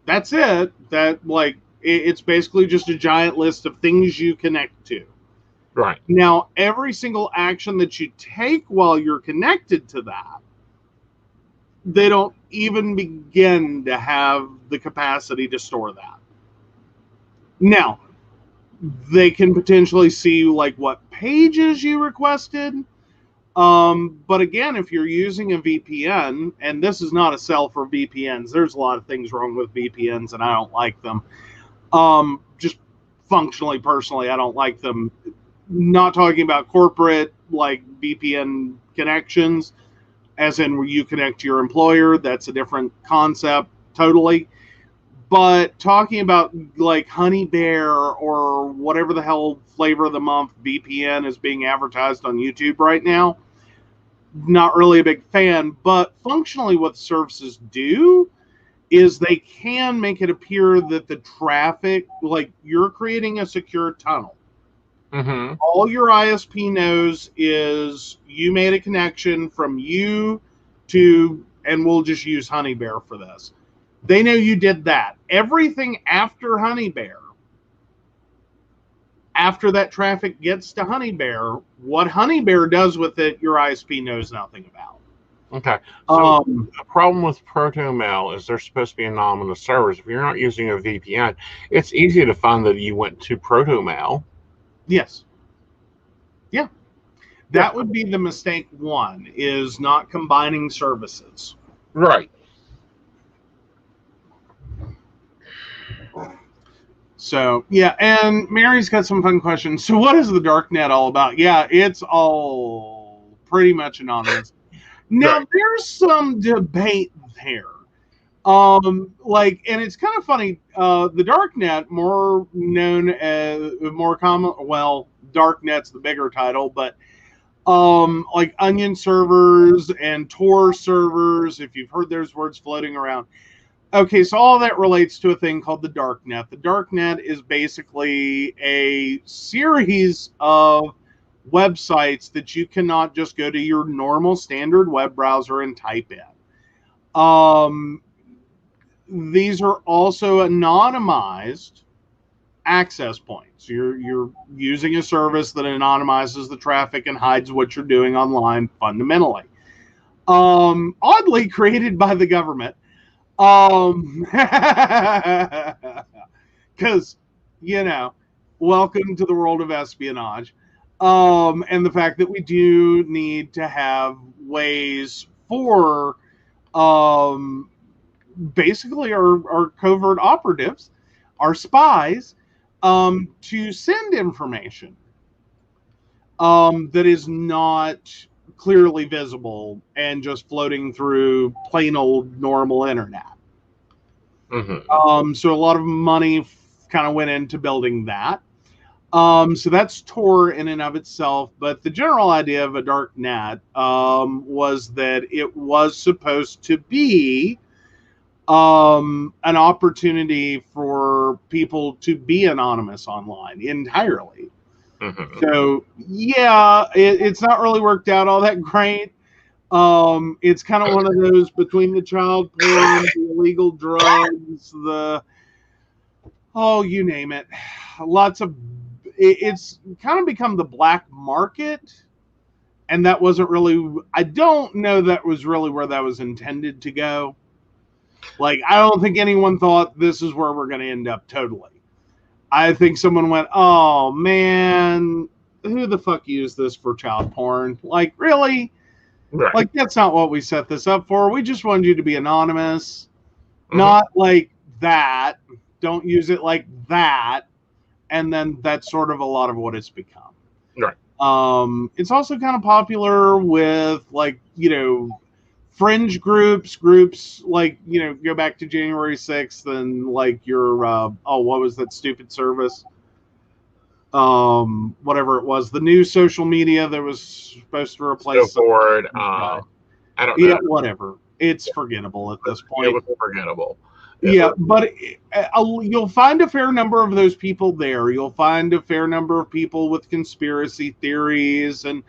That's it. That, like, it's basically just a giant list of things you connect to. right. Now, every single action that you take while you're connected to that, they don't even begin to have the capacity to store that. Now, they can potentially see like what pages you requested. But again, if you're using a VPN, and this is not a sell for VPNs, there's a lot of things wrong with VPNs, and I don't like them. Just functionally, personally, I don't like them. Not talking about corporate like VPN connections, as in where you connect to your employer. That's a different concept totally. But talking about like Honey Bear or whatever the hell flavor of the month VPN is being advertised on YouTube right now, not really a big fan. But functionally, what services do is they can make it appear that the traffic, like you're creating a secure tunnel. Mm-hmm. All your ISP knows is you made a connection from you to, and we'll just use Honey Bear for this. They know you did that. Everything after Honey Bear, after that traffic gets to Honey Bear, what Honey Bear does with it, your ISP knows nothing about. Okay. So the problem with ProtoMail is they're supposed to be anonymous servers. If you're not using a VPN, it's easy to find that you went to ProtoMail. Yes. Yeah. That would be the mistake one, is not combining services. Right. So, yeah, and Mary's got some fun questions. So what is the darknet all about? Yeah, it's all pretty much anonymous. Now, Right. there's some debate there. And it's kind of funny. The darknet, more known as, more common, well, darknet's the bigger title, but like Onion servers and Tor servers, if you've heard those words floating around. Okay, so all that relates to a thing called the darknet. The darknet is basically a series of websites that you cannot just go to your normal standard web browser and type in. These are also anonymized access points. You're using a service that anonymizes the traffic and hides what you're doing online fundamentally. Oddly created by the government. Because, welcome to the world of espionage. And the fact that we do need to have ways for basically our covert operatives, our spies, to send information that is not clearly visible and just floating through plain old normal internet. Mm-hmm. So a lot of money kind of went into building that. So that's Tor in and of itself. But the general idea of a dark net was that it was supposed to be an opportunity for people to be anonymous online entirely. Mm-hmm. So, yeah, it's not really worked out all that great. It's kind of one of those between the child porn, the illegal drugs, you name it. It's kind of become the black market. And that wasn't really, I don't know that was really where that was intended to go. Like, I don't think anyone thought this is where we're going to end up totally. I think someone went, oh, man, who the fuck used this for child porn? Like, really? Right. Like, that's not what we set this up for. We just wanted you to be anonymous. Not like that. Don't use it like that. And then that's sort of a lot of what it's become. Right. It's also kind of popular with, like, fringe groups like, go back to January 6th and like your, what was that stupid service? Whatever it was, the new social media that was supposed to replace. So forward, I don't know. Yeah, whatever. It's forgettable at this point. It was forgettable. But you'll find a fair number of those people there. You'll find a fair number of people with conspiracy theories and,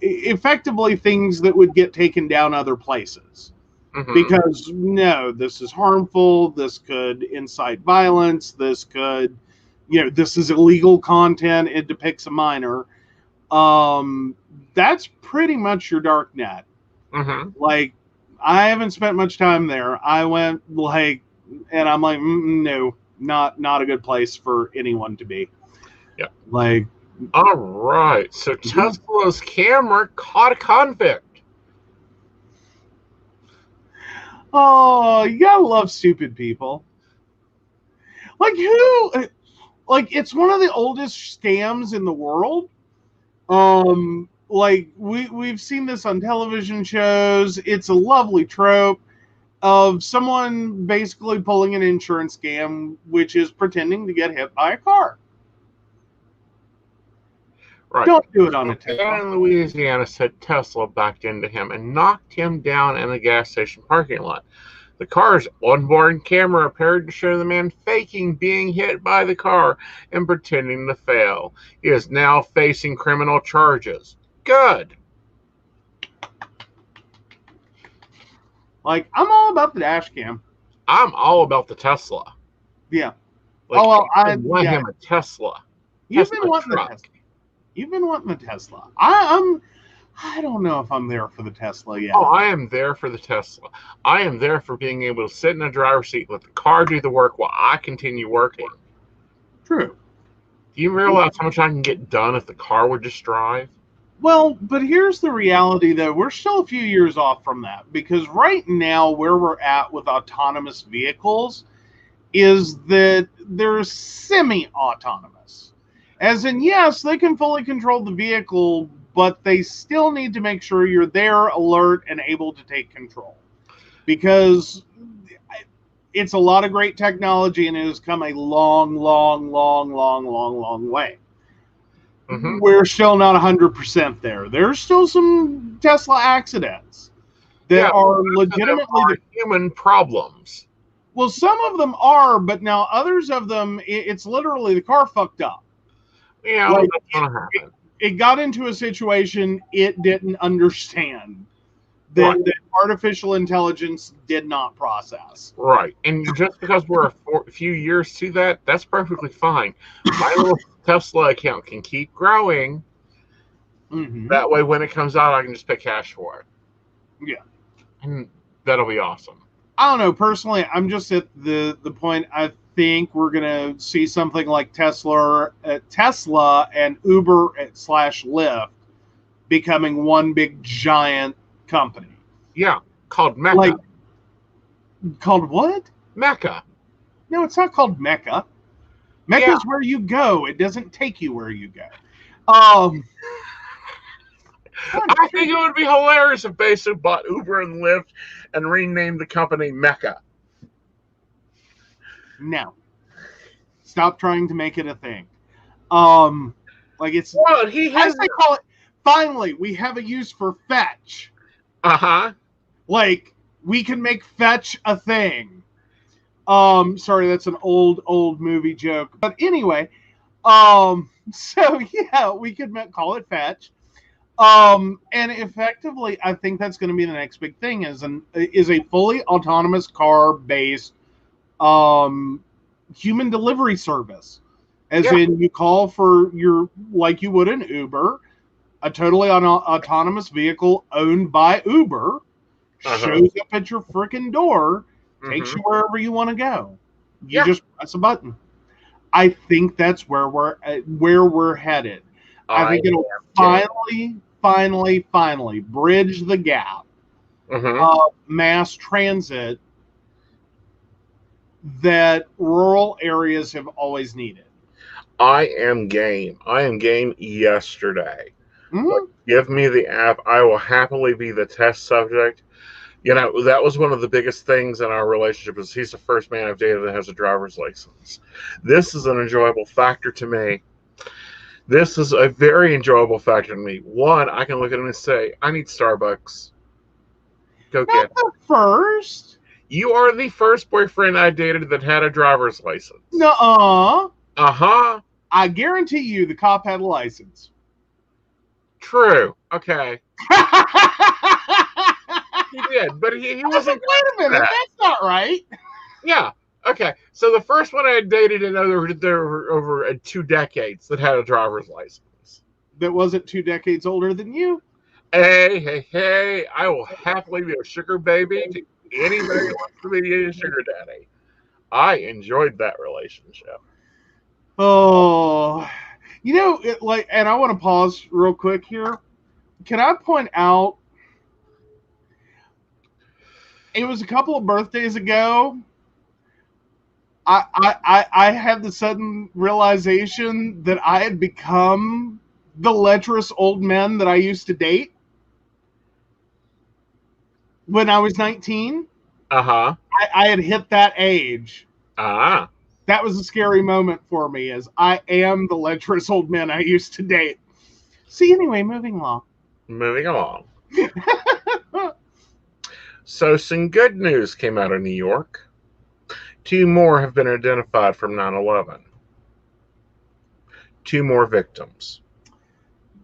effectively things that would get taken down other places. Mm-hmm. Because, no, this is harmful. This could incite violence. This could, this is illegal content. It depicts a minor. That's pretty much your dark net. Mm-hmm. Like, I haven't spent much time there. I went and I'm like, no, not a good place for anyone to be. Yeah. Like, all right. So Tesla's camera caught a convict. Oh, you gotta love stupid people. Like who? Like, it's one of the oldest scams in the world. Like we've seen this on television shows. It's a lovely trope. of someone basically pulling an insurance scam, which is pretending to get hit by a car. Right. Don't do it on a So Tesla. in Louisiana said Tesla backed into him and knocked him down in a gas station parking lot. The car's onboard camera appeared to show the man faking being hit by the car and pretending to fail. He is now facing criminal charges. Good. Like, I'm all about the dash cam. I'm all about the Tesla. Yeah. Like, Oh, well, I want him a Tesla. You've Tesla been wanting truck. the Tesla. You've been wanting the Tesla. I don't know if I'm there for the Tesla yet. Oh, I am there for the Tesla. I am there for being able to sit in a driver's seat, let the car do the work while I continue working. True. Do you realize how much I can get done if the car would just drive? Well, but here's the reality, though. We're still a few years off from that, because right now where we're at with autonomous vehicles is that they're semi-autonomous. As in, yes, they can fully control the vehicle, but they still need to make sure you're there, alert, and able to take control. Because it's a lot of great technology, and it has come a long, long, long, long, long, long way. Mm-hmm. We're still not 100% there. There's still some Tesla accidents that are legitimately human problems. Well, some of them are, but now others of them, it's literally the car fucked up. Yeah, Like, that's gonna happen. It got into a situation it didn't understand that, Right. that artificial intelligence did not process. Right. And just because we're a few years to that, that's perfectly fine. My little Tesla account can keep growing. Mm-hmm. That way, when it comes out, I can just pay cash for it. Yeah. And that'll be awesome. I don't know. Personally, I'm just at the point I think we're going to see something like Tesla and Uber / Lyft becoming one big giant company. Yeah, called Mecca. Like, called what? Mecca. No, it's not called Mecca. Mecca's where you go. It doesn't take you where you go. I think it would be hilarious if Bezos bought Uber and Lyft and renamed the company Mecca. No. Stop trying to make it a thing. Like it's. Well, he has. As they call it. Finally, we have a use for fetch. Like, we can make fetch a thing. Sorry, that's an old movie joke. But anyway, so yeah, we could call it fetch. And effectively, I think that's going to be the next big thing is a fully autonomous car based human delivery service. As in, you call for like you would an Uber, a totally autonomous vehicle owned by Uber, shows up at your freaking door, takes you wherever you want to go. You just press a button. I think that's where we're headed. I think it'll finally bridge the gap of mass transit that rural areas have always needed. I am game. I am game yesterday. Mm-hmm. Give me the app. I will happily be the test subject. You know, that was one of the biggest things in our relationship is he's the first man I've dated that has a driver's license. This is an enjoyable factor to me. This is a very enjoyable factor to me. One, I can look at him and say, I need Starbucks. Go get it. Not the first. You are the first boyfriend I dated that had a driver's license. Nuh-uh. Uh-huh. I guarantee you the cop had a license. True. Okay. He did, but he wasn't. Wait a minute, that's not right. Yeah. Okay. So the first one I had dated in over 2 decades that had a driver's license. That wasn't 2 decades older than you. Hey! I will happily be a sugar baby to anybody who wants to be a sugar daddy. I enjoyed that relationship. Oh, you know, and I want to pause real quick here. Can I point out? It was a couple of birthdays ago. I had the sudden realization that I had become the lecherous old men that I used to date when I was 19. Uh-huh. I had hit that age. Ah. That was a scary moment for me, as I am the lecherous old man I used to date. See, anyway, moving along. Moving along. So some good news came out of New York. 2 more have been identified from 9/11. 2 more victims.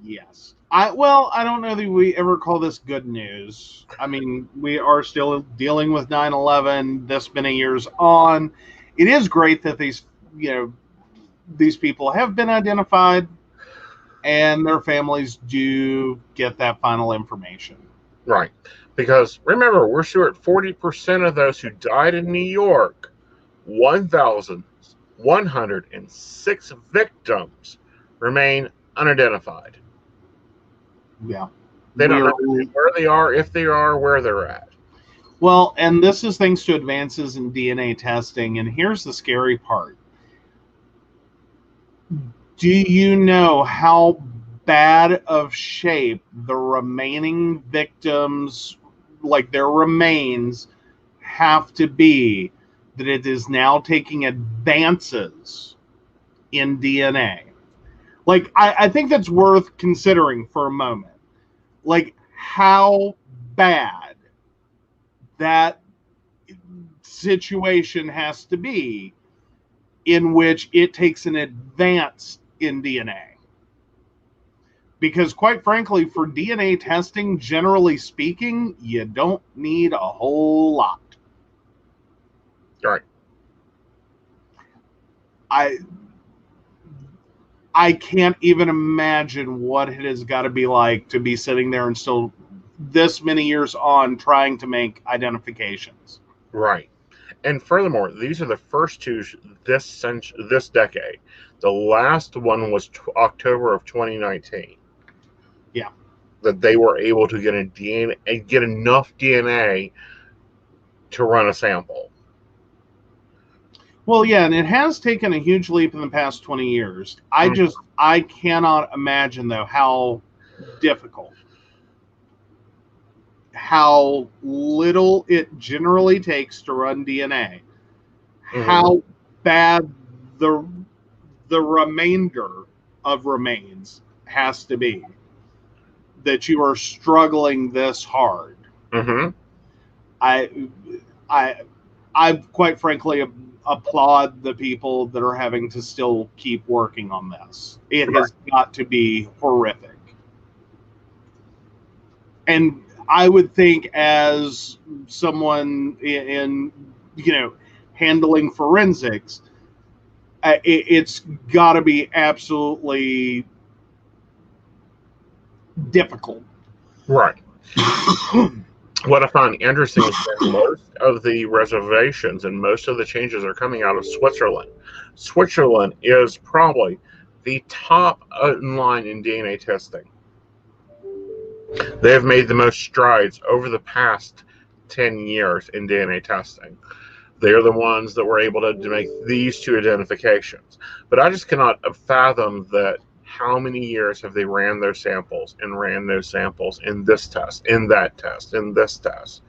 Yes. I don't know that we ever call this good news. I mean, we are still dealing with 9/11 this many years on. It is great that these people have been identified and their families do get that final information. Right. Because remember, we're sure at 40% of those who died in New York, 1,106 victims remain unidentified. Yeah. They don't know where they are, if they are, where they're at. Well, and this is thanks to advances in DNA testing. And here's the scary part. Do you know how bad of shape the remaining victims, like their remains, have to be, that it is now taking advances in DNA? Like, I think that's worth considering for a moment. Like, how bad that situation has to be in which it takes an advance in DNA. Because quite frankly, for DNA testing, generally speaking, you don't need a whole lot. Right. I can't even imagine what it has got to be like to be sitting there and still this many years on trying to make identifications. Right. And furthermore, these are the first 2 this decade. The last one was October of 2019. Yeah. That they were able to get enough DNA to run a sample. Well, yeah, and it has taken a huge leap in the past 20 years. I cannot imagine, though, how difficult, how little it generally takes to run DNA, how bad the remainder of remains has to be that you are struggling this hard. Mm-hmm. I quite frankly applaud the people that are having to still keep working on this. It has got to be horrific. And I would think, as someone in handling forensics, it's got to be absolutely difficult. Right. What I find interesting is that most of the reservations and most of the changes are coming out of Switzerland. Switzerland is probably the top in line in DNA testing. They have made the most strides over the past 10 years in DNA testing. They're the ones that were able to make these 2 identifications. But I just cannot fathom that how many years have they ran those samples and ran those samples in this test, in that test, in this test.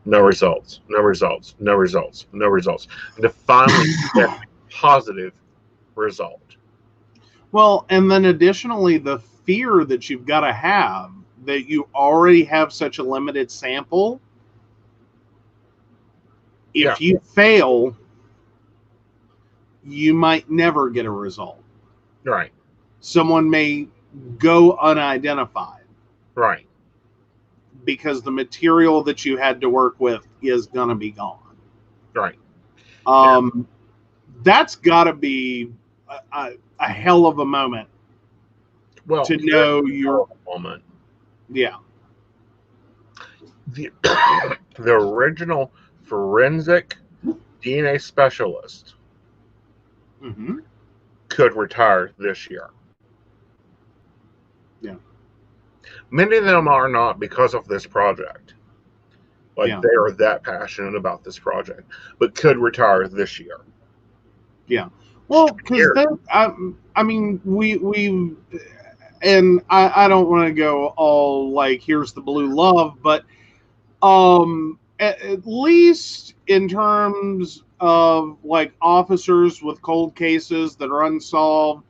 No results, no results, no results, no results. And to finally get a positive result. Well, and then additionally, the fear that you've got to have that you already have such a limited sample. If you fail, you might never get a result. Right. Someone may go unidentified. Right. Because the material that you had to work with is going to be gone. Right. That's got to be a hell of a moment. Well, to know your moment. Yeah. The original forensic DNA specialist could retire this year. Yeah. Many of them are not because of this project. They are that passionate about this project, but could retire this year. Yeah. Well, because I mean, we and I don't want to go all like, here's the blue love, but at least in terms of like officers with cold cases that are unsolved,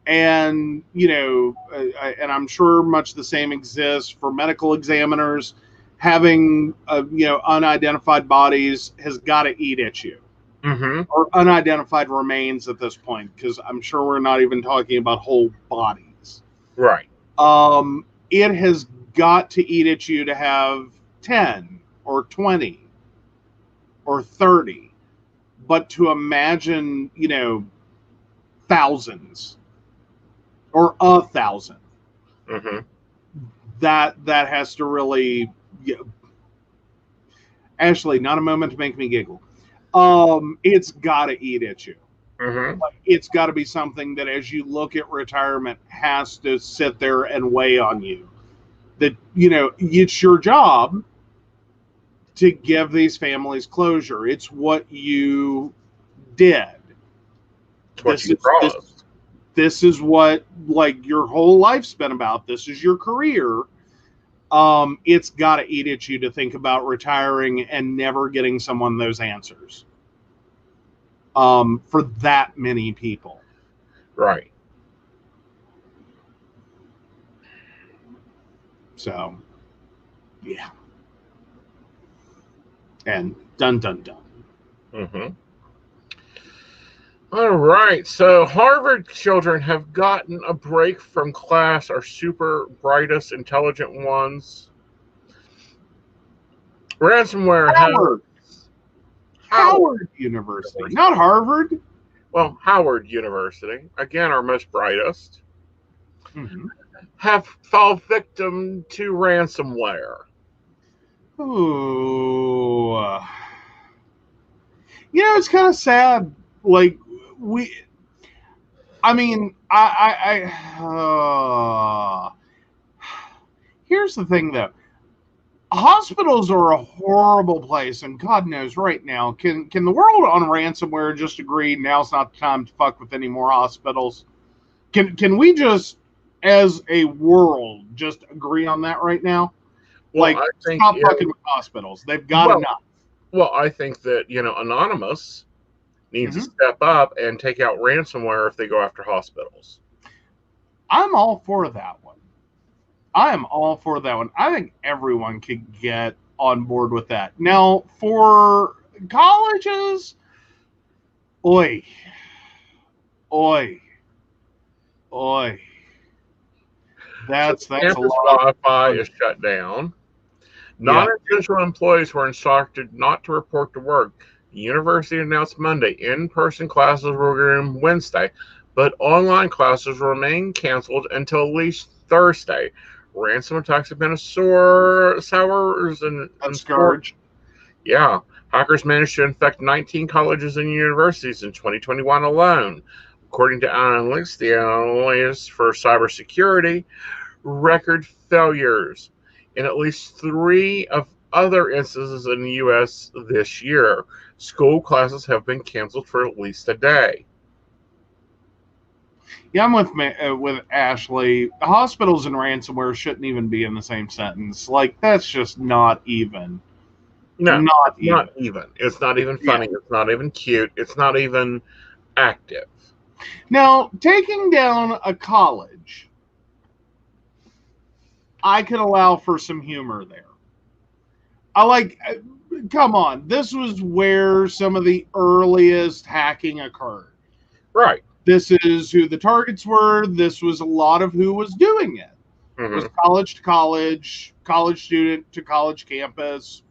and and I'm sure much the same exists for medical examiners, having unidentified bodies has got to eat at you. Mm-hmm. Or unidentified remains at this point, because I'm sure we're not even talking about whole bodies. Right. It has got to eat at you to have 10 or 20 or 30, but to imagine, thousands or 1,000, Mm-hmm. that has to really, Ashley, not a moment to make me giggle. It's got to eat at you. Mm-hmm. It's got to be something that, as you look at retirement, has to sit there and weigh on you. That, it's your job to give these families closure. It's what you did. It's what you promised. This is what, like, your whole life's been about. This is your career. It's got to eat at you to think about retiring and never getting someone those answers. For that many people. Right. So, yeah. And dun dun dun. Mm-hmm. All right. So Harvard children have gotten a break from class, our super brightest, intelligent ones. Ransomware Howard University, not Harvard. Well, Howard University, again, our most brightest, have fallen victim to ransomware. Ooh. It's kind of sad. Like, here's the thing, though. Hospitals are a horrible place, and God knows right now, can the world on ransomware just agree now's not the time to fuck with any more hospitals? Can we just, as a world, just agree on that right now? Well, I think stop fucking with hospitals. They've got enough. Well, I think that, Anonymous needs to step up and take out ransomware if they go after hospitals. I'm all for that one. I think everyone could get on board with that. Now, for colleges, oi. That's a lot. Wi-Fi is shut down. Non-essential employees were instructed not to report to work. The university announced Monday in-person classes will resume Wednesday, but online classes remain canceled until at least Thursday. Ransom attacks have been a sours and scourge. Yeah. Hackers managed to infect 19 colleges and universities in 2021 alone. According to analysts, the analysts for cybersecurity, record failures in at least 3 of other instances in the U.S. this year. School classes have been canceled for at least a day. Yeah, I'm with Ashley. Hospitals and ransomware shouldn't even be in the same sentence. Like, that's just not even. No, not even. It's not even funny. Yeah. It's not even cute. It's not even active. Now, taking down a college, I could allow for some humor there. Come on. This was where some of the earliest hacking occurred. Right. This is who the targets were. This was a lot of who was doing it. It was college to college, college student to college campus,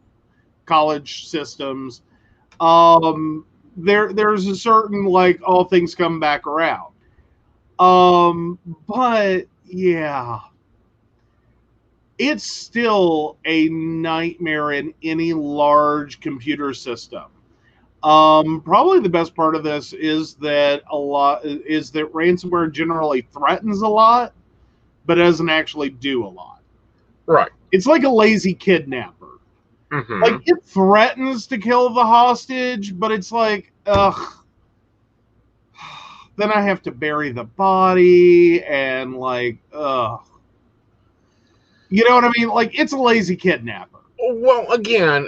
college systems. There's a certain, like, all things come back around. But yeah, it's still a nightmare in any large computer system. Probably the best part of this is that ransomware generally threatens a lot, but doesn't actually do a lot. Right. It's like a lazy kidnapper. Like, it threatens to kill the hostage, but it's like, ugh. Then I have to bury the body, and like, ugh. You know what I mean? Like, it's a lazy kidnapper. Well, again,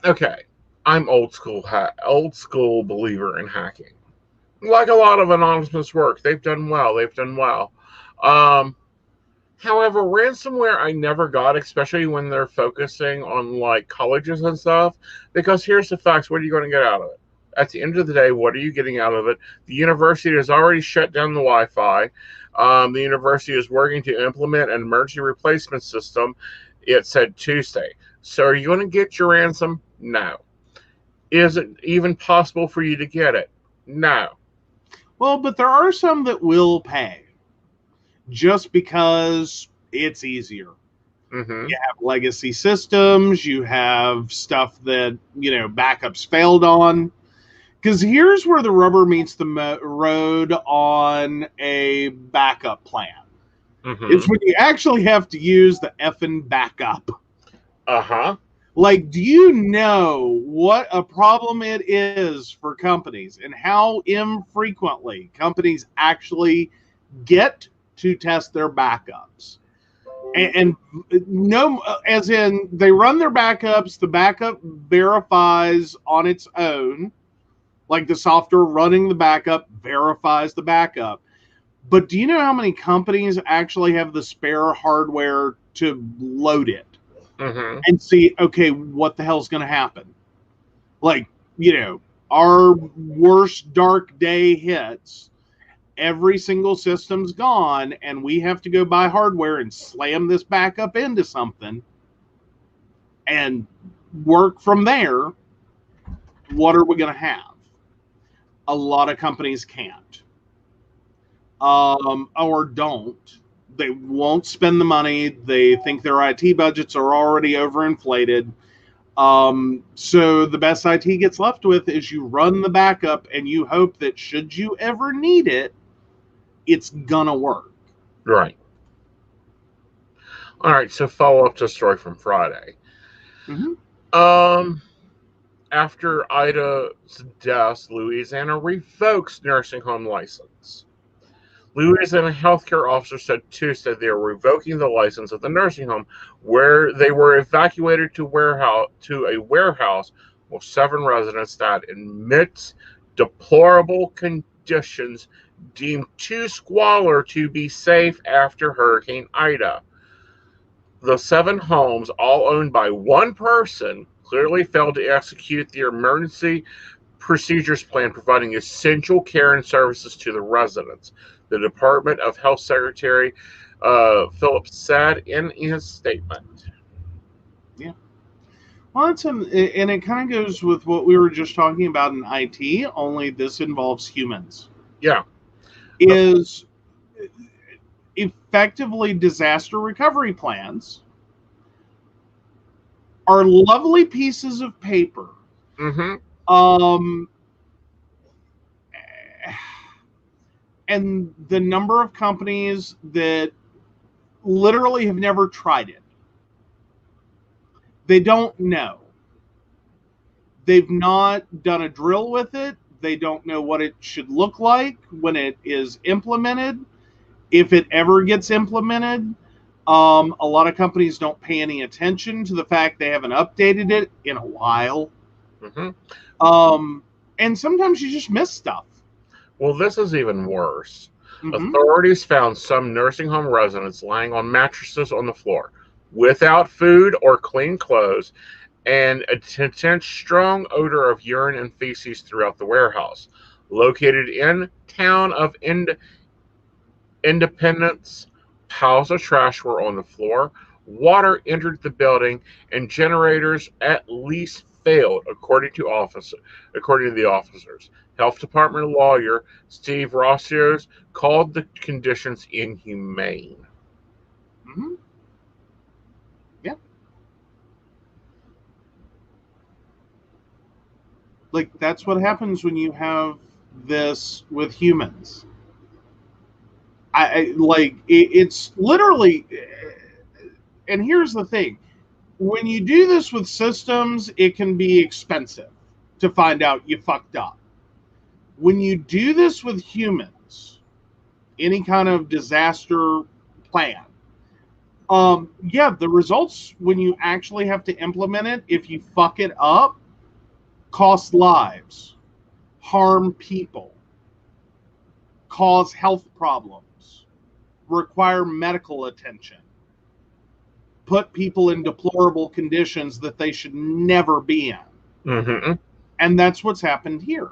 okay, I'm old school believer in hacking. Like a lot of anonymous work, they've done well. They've done well. Um, However, ransomware I never got, especially when they're focusing on like colleges and stuff, because here's the facts: what are you going to get out of it? At the end of the day, what are you getting out of it? The university has already shut down the Wi-Fi. The university is working to implement an emergency replacement system. It said Tuesday. So, are you going to get your ransom? No. Is it even possible for you to get it? No. Well, but there are some that will pay just because it's easier. Mm-hmm. You have legacy systems, you have stuff that, backups failed on. Because here's where the rubber meets the road on a backup plan. It's Mm-hmm. when you actually have to use the effing backup. Uh-huh. Like, do you know what a problem it is for companies and how infrequently companies actually get to test their backups? And no, as in they run their backups, the backup verifies on its own, like the software running the backup verifies the backup. But do you know how many companies actually have the spare hardware to load it Mm-hmm. and see, okay, what the hell's going to happen? Like, our worst dark day hits, every single system's gone, and we have to go buy hardware and slam this back up into something and work from there. What are we going to have? A lot of companies can't, or don't. They won't spend the money. They think their IT budgets are already overinflated. So the best IT gets left with is you run the backup and you hope that should you ever need it, it's gonna work. Right. All right, so follow up to a story from Friday. Mm-hmm. Um, After Ida's death, Louisiana revokes nursing home license. Louisiana healthcare officer said Tuesday they are revoking the license of the nursing home where they were evacuated to a warehouse with 7 residents that amidst deplorable conditions deemed too squalor to be safe after Hurricane Ida. The 7 homes, all owned by one person, clearly failed to execute the emergency procedures plan providing essential care and services to the residents, the Department of Health Secretary Phillips said in his statement. Yeah. Well, and it kind of goes with what we were just talking about in IT. Only this involves humans. Yeah. Is effectively disaster recovery plans are lovely pieces of paper. Mm-hmm. Um, and the number of companies that literally have never tried it, they don't know. They've not done a drill with it. They don't know what it should look like when it is implemented. If it ever gets implemented, a lot of companies don't pay any attention to the fact they haven't updated it in a while. Mm-hmm. And sometimes you just miss stuff. Well, this is even worse. Mm-hmm. Authorities found some nursing home residents lying on mattresses on the floor without food or clean clothes and a intense strong odor of urine and feces throughout the warehouse. Located in town of Independence, piles of trash were on the floor. Water entered the building, and generators at least failed, according to the officers. Health Department lawyer Steve Rossios called the conditions inhumane. Mm-hmm. Yeah. Like, that's what happens when you have this with humans. It's literally, and here's the thing: when you do this with systems, it can be expensive to find out you fucked up. When you do this with humans, any kind of disaster plan, Yeah, the results when you actually have to implement it, if you fuck it up, cost lives, harm people, cause health problems, require medical attention, put people in deplorable conditions that they should never be in. Mm-hmm. And that's what's happened here.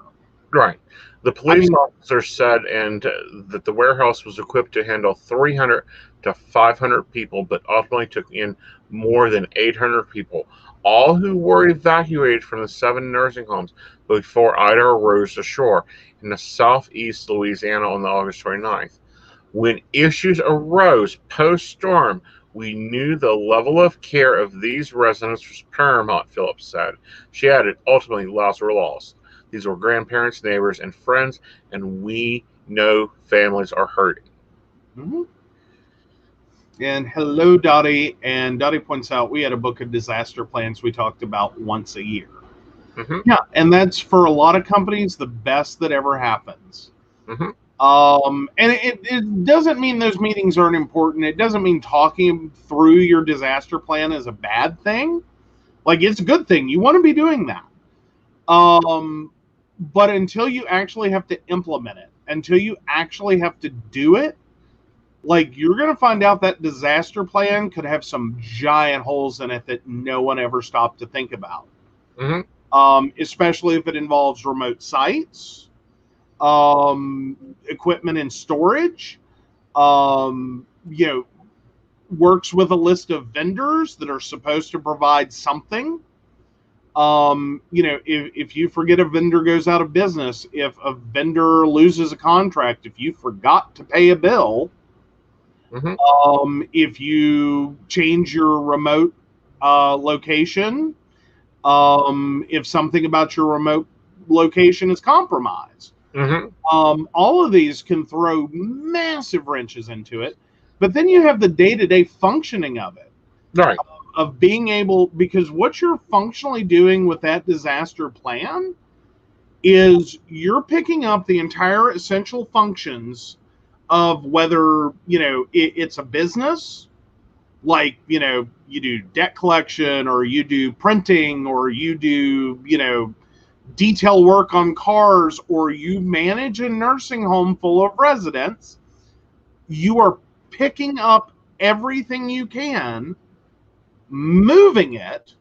Right. The police officer said that the warehouse was equipped to handle 300 to 500 people, but ultimately took in more than 800 people, all who were evacuated from the 7 nursing homes before Ida rose ashore in the southeast Louisiana on August 29th. When issues arose post-storm, we knew the level of care of these residents was paramount, Phillips said. She added, ultimately, lives were lost. These were grandparents, neighbors, and friends, and we know families are hurting. Mm-hmm. And hello, Dottie. And Dottie points out we had a book of disaster plans we talked about once a year. Mm-hmm. Yeah, and that's for a lot of companies the best that ever happens. Mm-hmm. And it doesn't mean those meetings aren't important. It doesn't mean talking through your disaster plan is a bad thing. Like, it's a good thing. You want to be doing that. But until you actually have to implement it, until you actually have to do it, like, you're going to find out that disaster plan could have some giant holes in it that no one ever stopped to think about. Mm-hmm. Especially if it involves remote sites, equipment and storage, works with a list of vendors that are supposed to provide something. If you forget a vendor goes out of business, if a vendor loses a contract, if you forgot to pay a bill, Mm-hmm. if you change your remote location, if something about your remote location is compromised, Mm-hmm. all of these can throw massive wrenches into it. But then you have the day-to-day functioning of it, Right. of being able, because what you're functionally doing with that disaster plan is you're picking up the entire essential functions of whether, it's a business, like, you do debt collection, or you do printing, or you do, detail work on cars, or you manage a nursing home full of residents. You are picking up everything you can, moving it,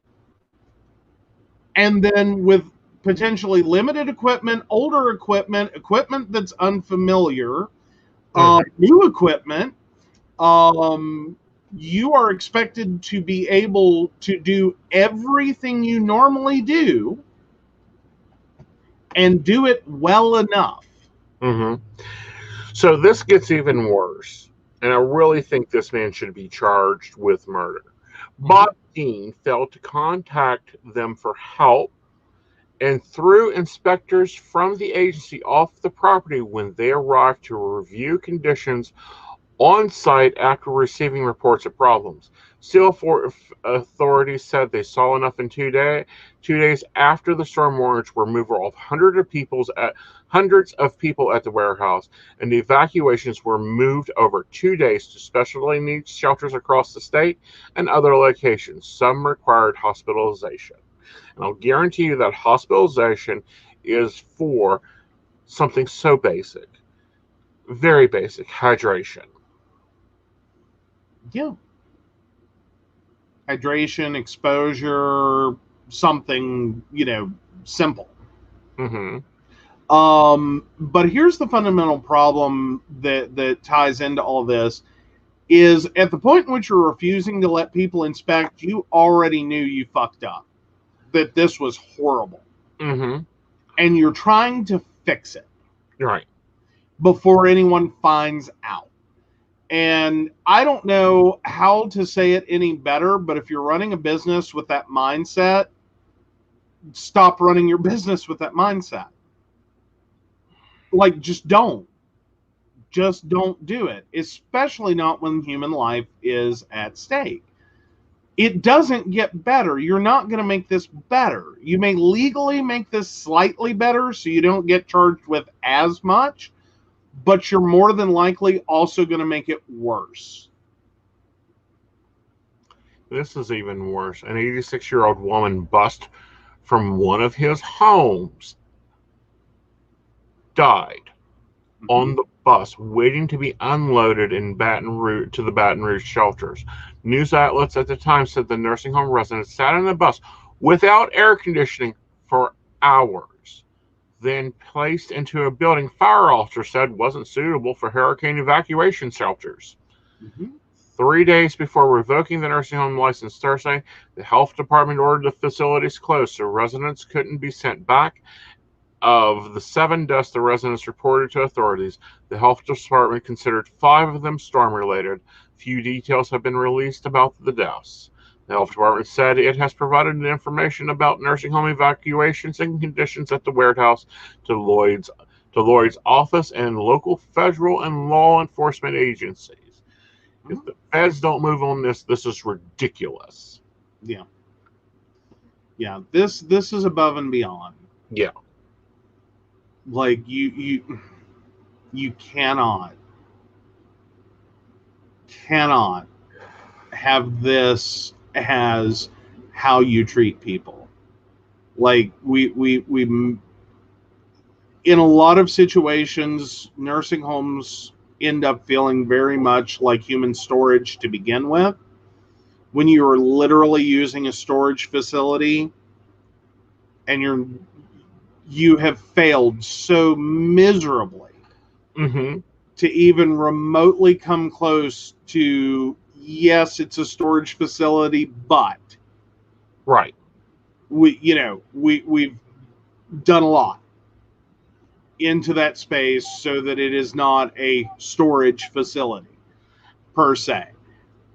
and then with potentially limited equipment, older equipment, equipment that's unfamiliar, Mm-hmm. new equipment, you are expected to be able to do everything you normally do and do it well enough. Mm-hmm. So this gets even worse, and I really think this man should be charged with murder. Mhm. Bob Dean failed to contact them for help and threw inspectors from the agency off the property when they arrived to review conditions on site after receiving reports of problems. Still, authorities said they saw enough in 2 days after the storm warrants removal of hundreds of people at the warehouse, and the evacuations were moved over 2 days to special needs shelters across the state and other locations. Some required hospitalization. And I'll guarantee you that hospitalization is for something so basic, very basic, hydration. Yeah. Hydration, exposure, something, simple. Mm-hmm. But here's the fundamental problem that ties into all this is at the point in which you're refusing to let people inspect, you already knew you fucked up, that this was horrible. Mm-hmm. And you're trying to fix it Right. before anyone finds out. And I don't know how to say it any better, but if you're running a business with that mindset, stop running your business with that mindset. Like, just don't. Just don't do it, especially not when human life is at stake. It doesn't get better. You're not going to make this better. You may legally make this slightly better so you don't get charged with as much, but you're more than likely also going to make it worse. This is even worse. An 86-year-old woman bust from one of his homes died on the bus waiting to be unloaded in Baton Rouge to the Baton Rouge shelters. News outlets at the time said the nursing home resident sat in the bus without air conditioning for hours, then placed into a building fire officer said wasn't suitable for hurricane evacuation shelters. Mhm. 3 days before revoking the nursing home license Thursday, the health department ordered the facilities closed so residents couldn't be sent back. Of the 7 deaths the residents reported to authorities, the health department considered 5 of them storm-related. Few details have been released about the deaths. The health department said it has provided information about nursing home evacuations and conditions at the warehouse to Lloyd's office and local federal and law enforcement agencies. If the feds don't move on this, this is ridiculous. Yeah. Yeah. This is above and beyond. Yeah. Like you cannot have this as how you treat people. Like we in a lot of situations, nursing homes end up feeling very much like human storage to begin with. When you are literally using a storage facility and you have failed so miserably Mm-hmm. to even remotely come close to, yes, it's a storage facility, but Right. we've done a lot into that space so that it is not a storage facility per se.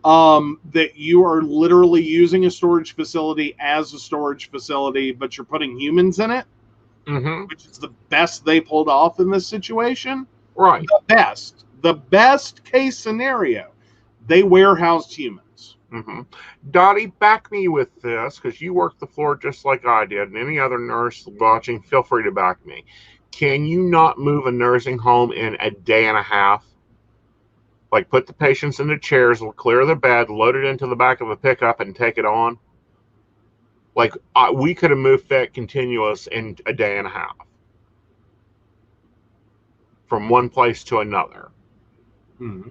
That you are literally using a storage facility as a storage facility, but you're putting humans in it, Mm-hmm. which is the best they pulled off in this situation. Right. The best case scenario, they warehoused humans. Mm-hmm. Dottie, back me with this because you work the floor just like I did, and any other nurse watching, feel free to back me. Can you not move a nursing home in a day and a half? Like put the patients in the chairs, clear the bed, load it into the back of a pickup, and take it on? Like we could have moved Fet Continuous in a day and a half from one place to another. Hmm.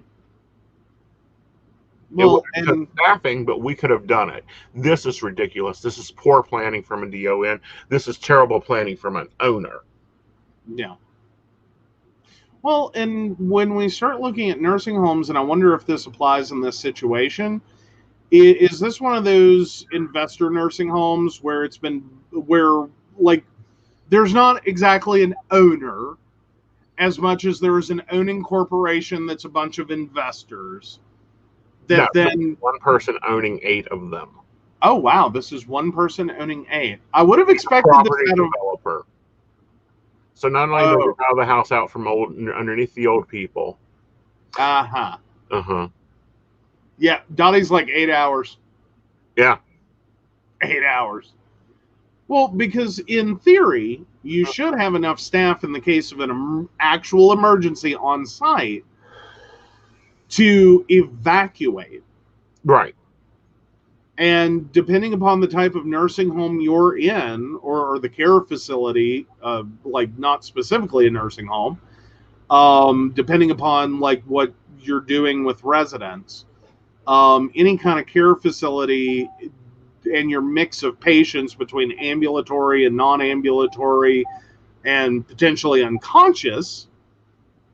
It would Well, have took and staffing, but we could have done it. This is ridiculous. This is poor planning from a DON. This is terrible planning from an owner. yeah. Well, and when we start looking at nursing homes, and I wonder if this applies in this situation, is this one of those investor nursing homes where like there's not exactly an owner as much as there is an owning corporation that's a bunch of investors No, that then, one person owning 8 of them. oh wow, this is one person owning 8. I would have expected this Property out of, developer. So not only did we buy the house out from underneath the old people. uh-huh. Uh-huh. Yeah, Dottie's like 8 hours. Yeah. 8 hours. Well, because in theory, you should have enough staff in the case of an actual emergency on site to evacuate. Right. And depending upon the type of nursing home you're in, or the care facility, like not specifically a nursing home, depending upon like what you're doing with residents, any kind of care facility and your mix of patients between ambulatory and non-ambulatory and potentially unconscious,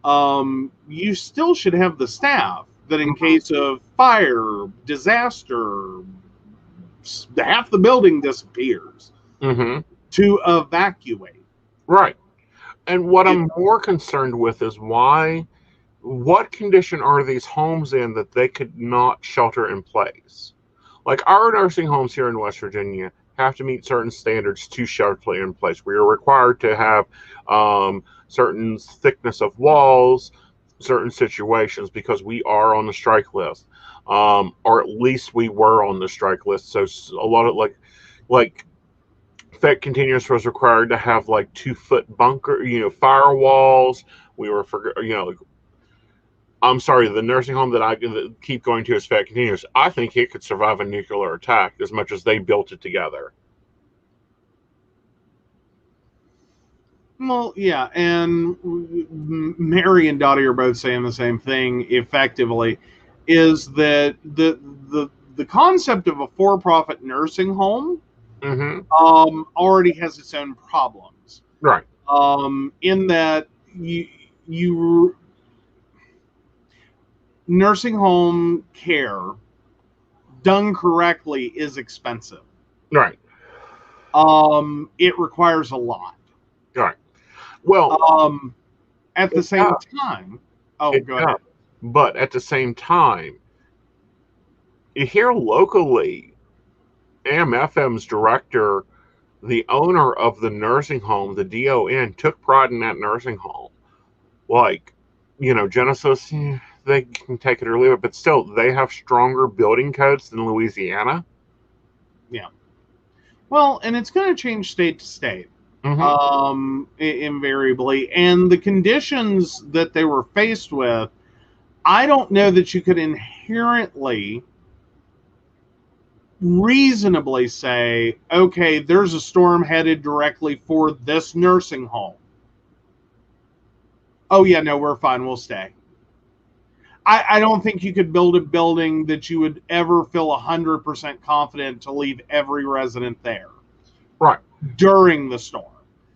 you still should have the staff that in case of fire, disaster, half the building disappears, Mm-hmm. to evacuate. Right. And what I'm more concerned with is what condition are these homes in that they could not shelter in place? Like our nursing homes here in West Virginia have to meet certain standards to shelter in place. We are required to have certain thickness of walls, certain situations because we are on the strike list, or at least we were on the strike list. So a lot of like Fed Continuous was required to have like 2-foot bunker, firewalls. We were for I'm sorry, the nursing home that I keep going to as Fat continues, I think it could survive a nuclear attack as much as they built it together. Well, yeah, and Mary and Dottie are both saying the same thing. Effectively, is that the concept of a for-profit nursing home already has its own problems. Right. In that you nursing home care done correctly is expensive. Right. It requires a lot. Right. Well, at the same time, go ahead. But at the same time, here locally, AMFM's director, the owner of the nursing home, the DON, took pride in that nursing home. Like, Genesis, they can take it or leave it, but still, they have stronger building codes than Louisiana. Yeah. Well, and it's going to change state to state, invariably. And the conditions that they were faced with, I don't know that you could inherently, reasonably say, okay, there's a storm headed directly for this nursing home. Oh, yeah, no, we're fine. We'll stay. I don't think you could build a building that you would ever feel 100% confident to leave every resident there. Right. During the storm.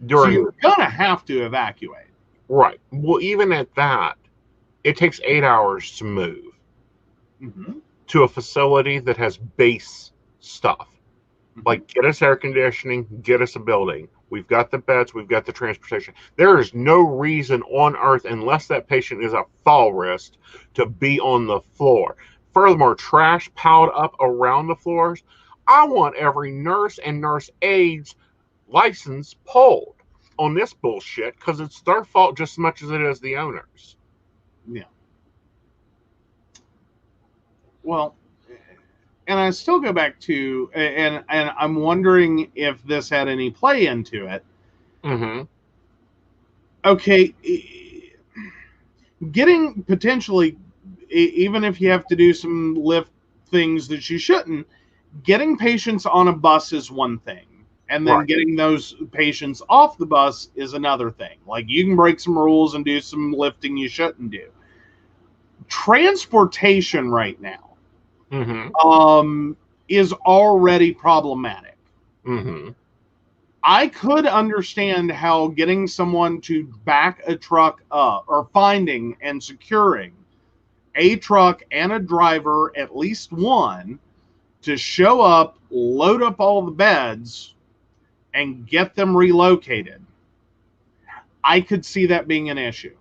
So you're going to have to evacuate. Right. Well, even at that, it takes 8 hours to move to a facility that has base stuff. Like, get us air conditioning, get us a building. We've got the beds, we've got the transportation. There is no reason on earth, unless that patient is a fall risk, to be on the floor. Furthermore, trash piled up around the floors. I want every nurse and nurse aide's license pulled on this bullshit, because it's their fault just as much as it is the owners. Yeah. Well, and I still go back to, and I'm wondering if this had any play into it. Okay, getting potentially, even if you have to do some lift things that you shouldn't, getting patients on a bus is one thing. And then getting those patients off the bus is another thing. Like, you can break some rules and do some lifting you shouldn't do. Transportation right now is already problematic. I could understand how getting someone to back a truck up, or finding and securing a truck and a driver, at least one, to show up, load up all the beds, and get them relocated. I could see that being an issue.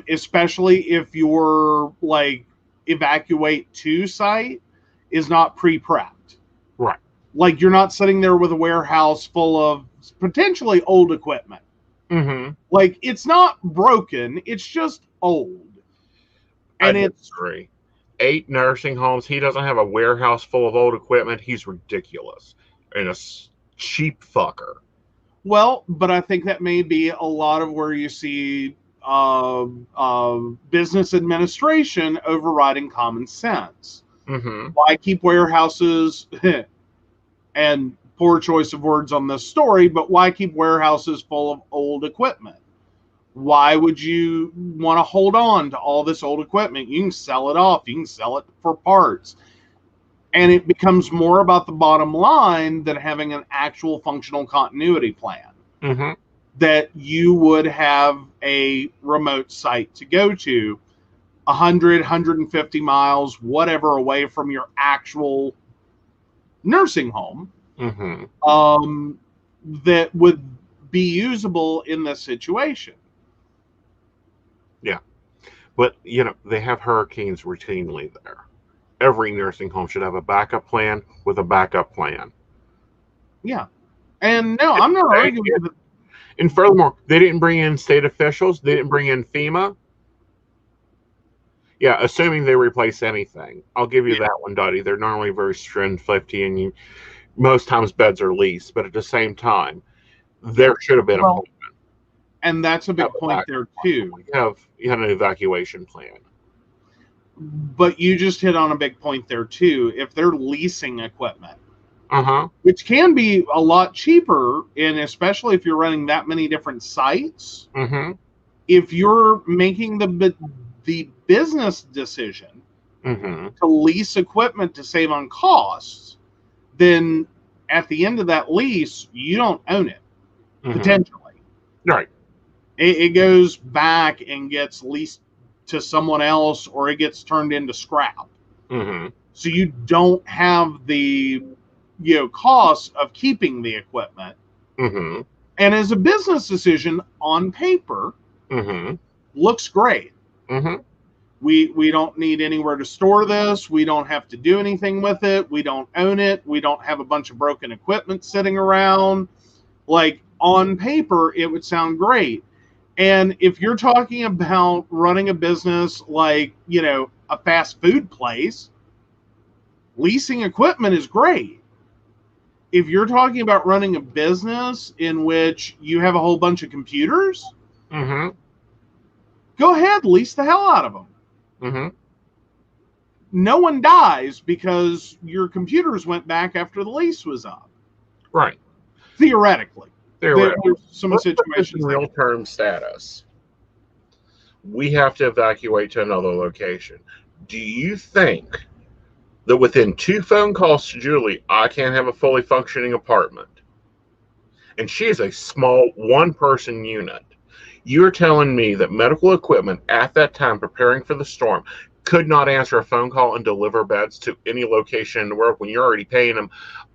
Especially if your evacuate to site is not pre-prepped. Right. Like, you're not sitting there with a warehouse full of potentially old equipment. Like, it's not broken, it's just old. And it's 8 nursing homes. He doesn't have a warehouse full of old equipment. He's ridiculous. And a cheap fucker. Well, but I think that may be a lot of where you see business administration overriding common sense. Why keep warehouses, and poor choice of words on this story, but why keep warehouses full of old equipment? Why would you want to hold on to all this old equipment? You can sell it off. You can sell it for parts. And it becomes more about the bottom line than having an actual functional continuity plan. That you would have a remote site to go to 100, 150 miles, whatever, away from your actual nursing home, that would be usable in this situation. Yeah. But, they have hurricanes routinely there. Every nursing home should have a backup plan with a backup plan. Yeah. And no, I'm not arguing with it. And furthermore, they didn't bring in state officials. They didn't bring in FEMA. Yeah, assuming they replace anything. I'll give you that one, Dottie. They're normally very stringent, and most times beds are leased. But at the same time, there should have been a plan. And that's a big point there, too. You have an evacuation plan. But you just hit on a big point there too. If they're leasing equipment, which can be a lot cheaper, and especially if you're running that many different sites, if you're making the business decision to lease equipment to save on costs, then at the end of that lease, you don't own it, potentially. Right. It goes back and gets leased to someone else, or it gets turned into scrap. So you don't have the costs of keeping the equipment. And as a business decision on paper, looks great. We don't need anywhere to store this. We don't have to do anything with it. We don't own it. We don't have a bunch of broken equipment sitting around. Like, on paper, it would sound great. And if you're talking about running a business like, a fast food place, leasing equipment is great. If you're talking about running a business in which you have a whole bunch of computers, go ahead, lease the hell out of them. No one dies because your computers went back after the lease was up. Right. Theoretically. There's some Let's situations. In real-term status, we have to evacuate to another location. Do you think that within 2 phone calls to Julie, I can't have a fully functioning apartment? And she is a small one-person unit. You're telling me that medical equipment at that time preparing for the storm could not answer a phone call and deliver beds to any location in the world when you're already paying them?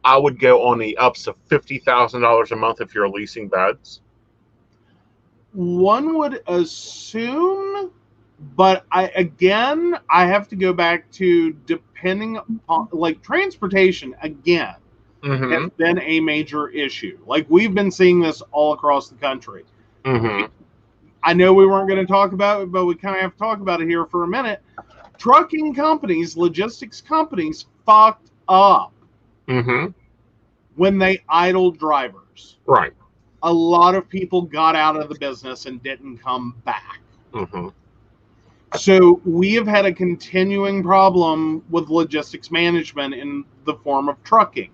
I would go on the ups of $50,000 a month if you're leasing beds. One would assume, but I have to go back to depending upon, like, transportation again has been a major issue. Like, we've been seeing this all across the country. I know we weren't going to talk about it, but we kind of have to talk about it here for a minute. Trucking companies, logistics companies fucked up when they idled drivers. Right. A lot of people got out of the business and didn't come back. So we have had a continuing problem with logistics management in the form of trucking.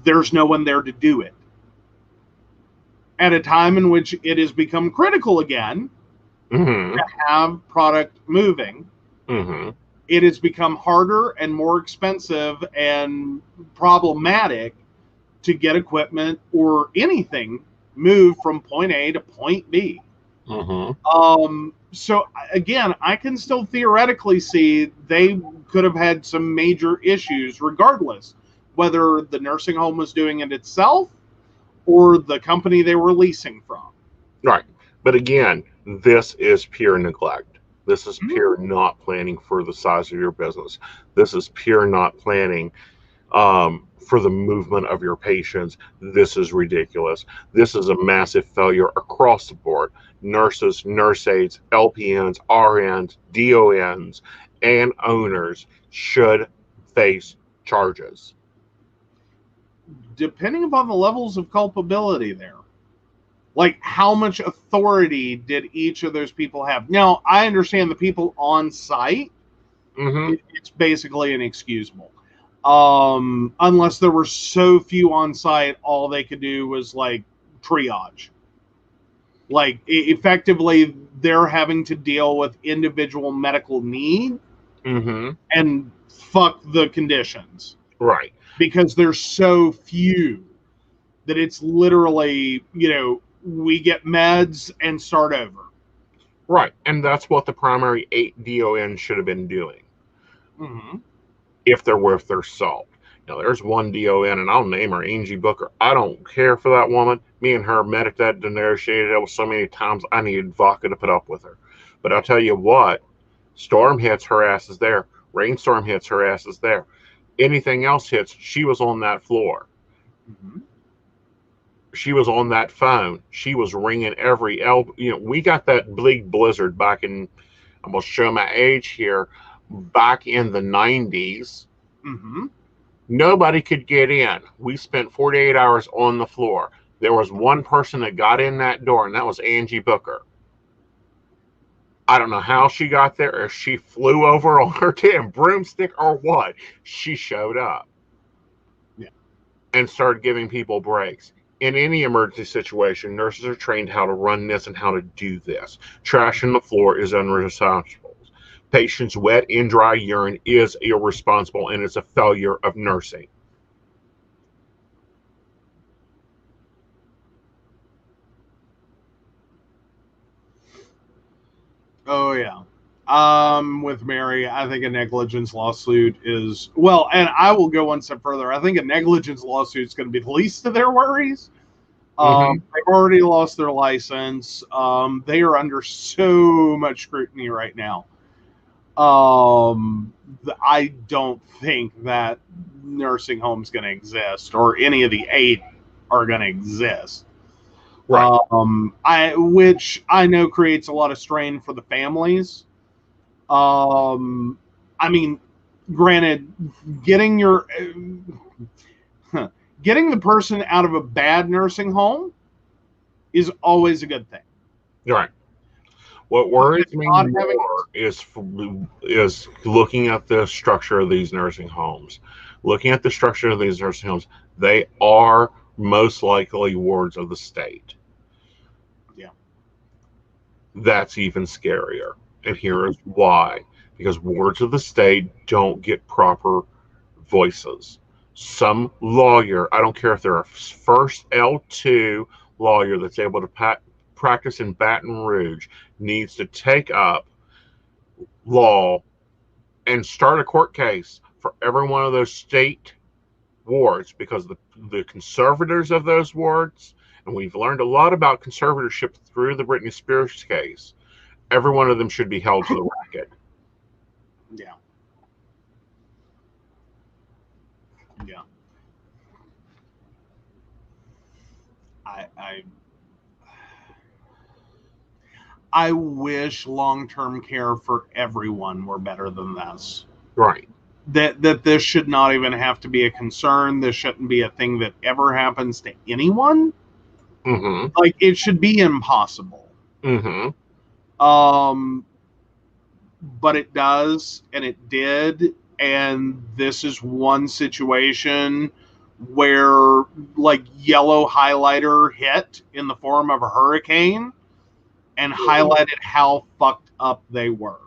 There's no one there to do it. At a time in which it has become critical again to have product moving, it has become harder and more expensive and problematic to get equipment or anything moved from point A to point B. So again, I can still theoretically see they could have had some major issues regardless, whether the nursing home was doing it itself or the company they were leasing from. Right. But again, this is pure neglect. This is pure not planning for the size of your business. This is pure not planning for the movement of your patients. This is ridiculous. This is a massive failure across the board. Nurses, nurse aides, LPNs, RNs, DONs, and owners should face charges. Depending upon the levels of culpability there. Like, how much authority did each of those people have? Now, I understand the people on site, it's basically inexcusable. Unless there were so few on site, all they could do was, like, triage. Like, effectively, they're having to deal with individual medical need and fuck the conditions. Right. Because there's so few that it's literally, we get meds and start over. Right. And that's what the primary 8 DON should have been doing. If they're worth their salt. Now, there's one DON, and I'll name her, Angie Booker. I don't care for that woman. Me and her met that negotiated it so many times I needed vodka to put up with her. But I'll tell you what, storm hits, her ass is there. Rainstorm hits, her ass is there. Anything else hits, she was on that floor. She was on that phone. She was ringing every elbow. We got that big blizzard back in, I'm going to show my age here, back in the 90s. Nobody could get in. We spent 48 hours on the floor. There was one person that got in that door, and that was Angie Booker. I don't know how she got there, or she flew over on her damn broomstick, or what. She showed up Yeah. and started giving people breaks. In any emergency situation, nurses are trained how to run this and how to do this. Trash on the floor is unresponsible. Patients' wet and dry urine is irresponsible, and it's a failure of nursing. Oh yeah. With Mary, I think a negligence lawsuit is well, and I will go one step further. I think a negligence lawsuit is going to be the least of their worries. Mm-hmm. They've already lost their license. They are under so much scrutiny right now. I don't think that nursing home's going to exist, or any of the 8 are going to exist. Right. Which I know creates a lot of strain for the families. I mean, granted, getting your getting the person out of a bad nursing home is always a good thing. Right. What worries me Not having more is looking at the structure of these nursing homes. Looking at the structure of these nursing homes, they are most likely wards of the state. Yeah. That's even scarier. And here is why. Because wards of the state don't get proper voices. Some lawyer, I don't care if they're a first L2 lawyer that's able to practice in Baton Rouge, needs to take up law and start a court case for every one of those state wards, because the conservators of those wards, and we've learned a lot about conservatorship through the Britney Spears case, every one of them should be held to the racket. Yeah. Yeah. I wish long-term care for everyone were better than this. Right. That this should not even have to be a concern. This shouldn't be a thing that ever happens to anyone. Mm-hmm. Like, it should be impossible. Mm-hmm. But it does, and it did, and this is one situation where, like, yellow highlighter hit in the form of a hurricane and highlighted how fucked up they were.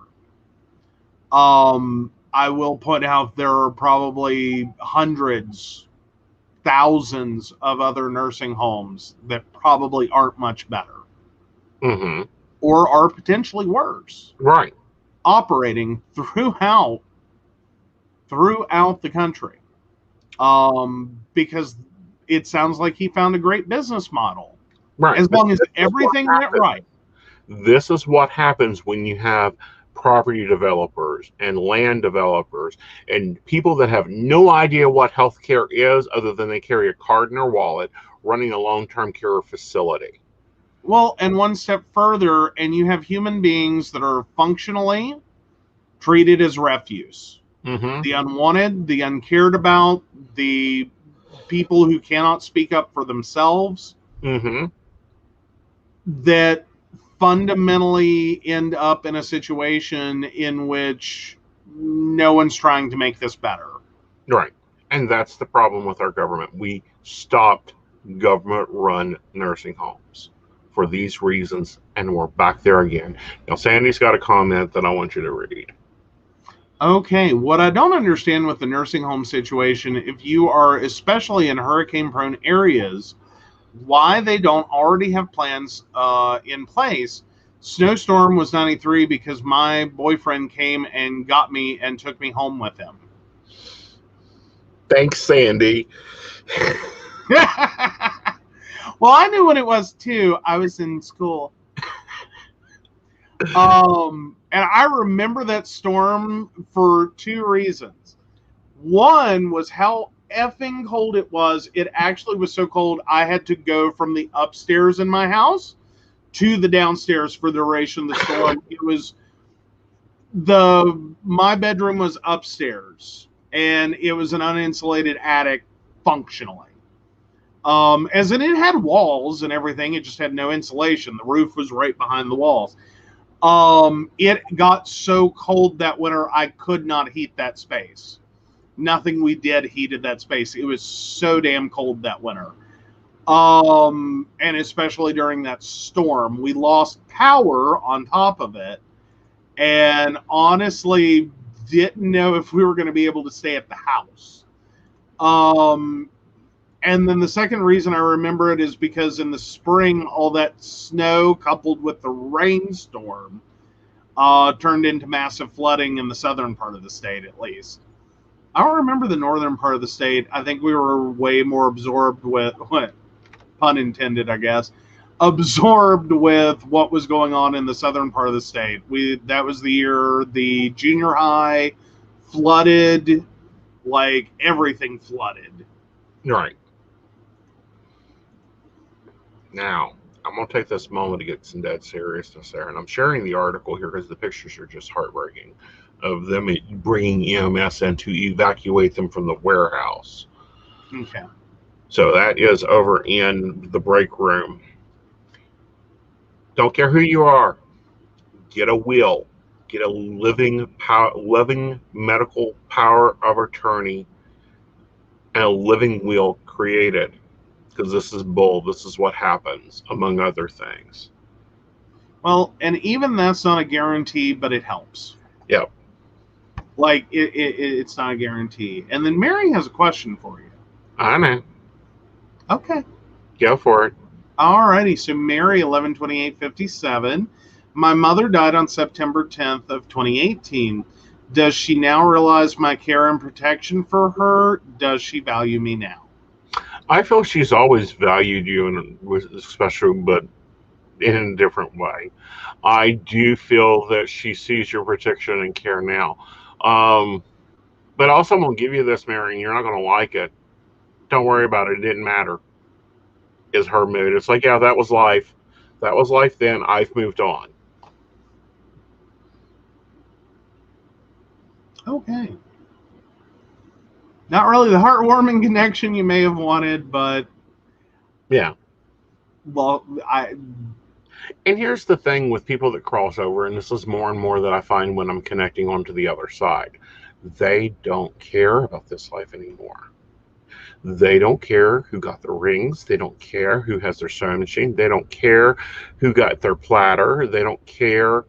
I will point out there are probably hundreds, thousands of other nursing homes that probably aren't much better. Mm-hmm. Or are potentially worse. Right. Operating throughout the country. Because it sounds like he found a great business model. Right. As long as everything went right. This is what happens when you have property developers and land developers and people that have no idea what healthcare is other than they carry a card in their wallet running a long-term care facility. Well, and one step further, and you have human beings that are functionally treated as refuse. Mm-hmm. The unwanted, the uncared about, the people who cannot speak up for themselves, Mm-hmm. that fundamentally end up in a situation in which no one's trying to make this better. Right. And that's the problem with our government. We stopped government-run nursing homes for these reasons, and we're back there again. Now, Sandy's got a comment that I want you to read. Okay, what I don't understand with the nursing home situation, if you are especially in hurricane-prone areas, why they don't already have plans in place. Snowstorm was 93 because my boyfriend came and got me and took me home with him. Thanks, Sandy. Well, I knew when it was too. I was in school. And I remember that storm for 2 reasons. One was how effing cold it was. It actually was so cold I had to go from the upstairs in my house to the downstairs for the duration of the storm. It was my bedroom was upstairs, and it was an uninsulated attic functionally. As in, it had walls and everything, it just had no insulation. The roof was right behind the walls. It got so cold that winter I could not heat that space. Nothing we did heated that space. It was so damn cold that winter. And especially during that storm, we lost power on top of it, and honestly didn't know if we were going to be able to stay at the house. And then the second reason I remember it is because in the spring, all that snow coupled with the rainstorm turned into massive flooding in the southern part of the state, at least. I don't remember the northern part of the state. I think we were way more absorbed with, pun intended, I guess, absorbed with what was going on in the southern part of the state. That was the year the junior high flooded, like everything flooded. Right. Now, I'm going to take this moment to get some dead seriousness there. And I'm sharing the article here because the pictures are just heartbreaking of them bringing EMS in to evacuate them from the warehouse. Okay. So that is over in the break room. Don't care who you are. Get a will. Get a living medical power of attorney and a living will created. Because this is bull. This is what happens, among other things. Well, and even that's not a guarantee, but it helps. Yep. Like, it's not a guarantee. And then Mary has a question for you. I know. Okay. Go for it. Alrighty. So Mary, 11/28/57. My mother died on September 10th of 2018. Does she now realize my care and protection for her? Does she value me now? I feel she's always valued you, in special, but in a different way. I do feel that she sees your protection and care now. But also, I'm going to give you this, Mary, and you're not going to like it. Don't worry about it. It didn't matter. Is her mood. It's like, yeah, that was life. That was life then. I've moved on. Okay. Not really the heartwarming connection you may have wanted, but Yeah. well, And here's the thing with people that cross over, and this is more and more that I find when I'm connecting onto the other side. They don't care about this life anymore. They don't care who got the rings. They don't care who has their sewing machine. They don't care who got their platter. They don't care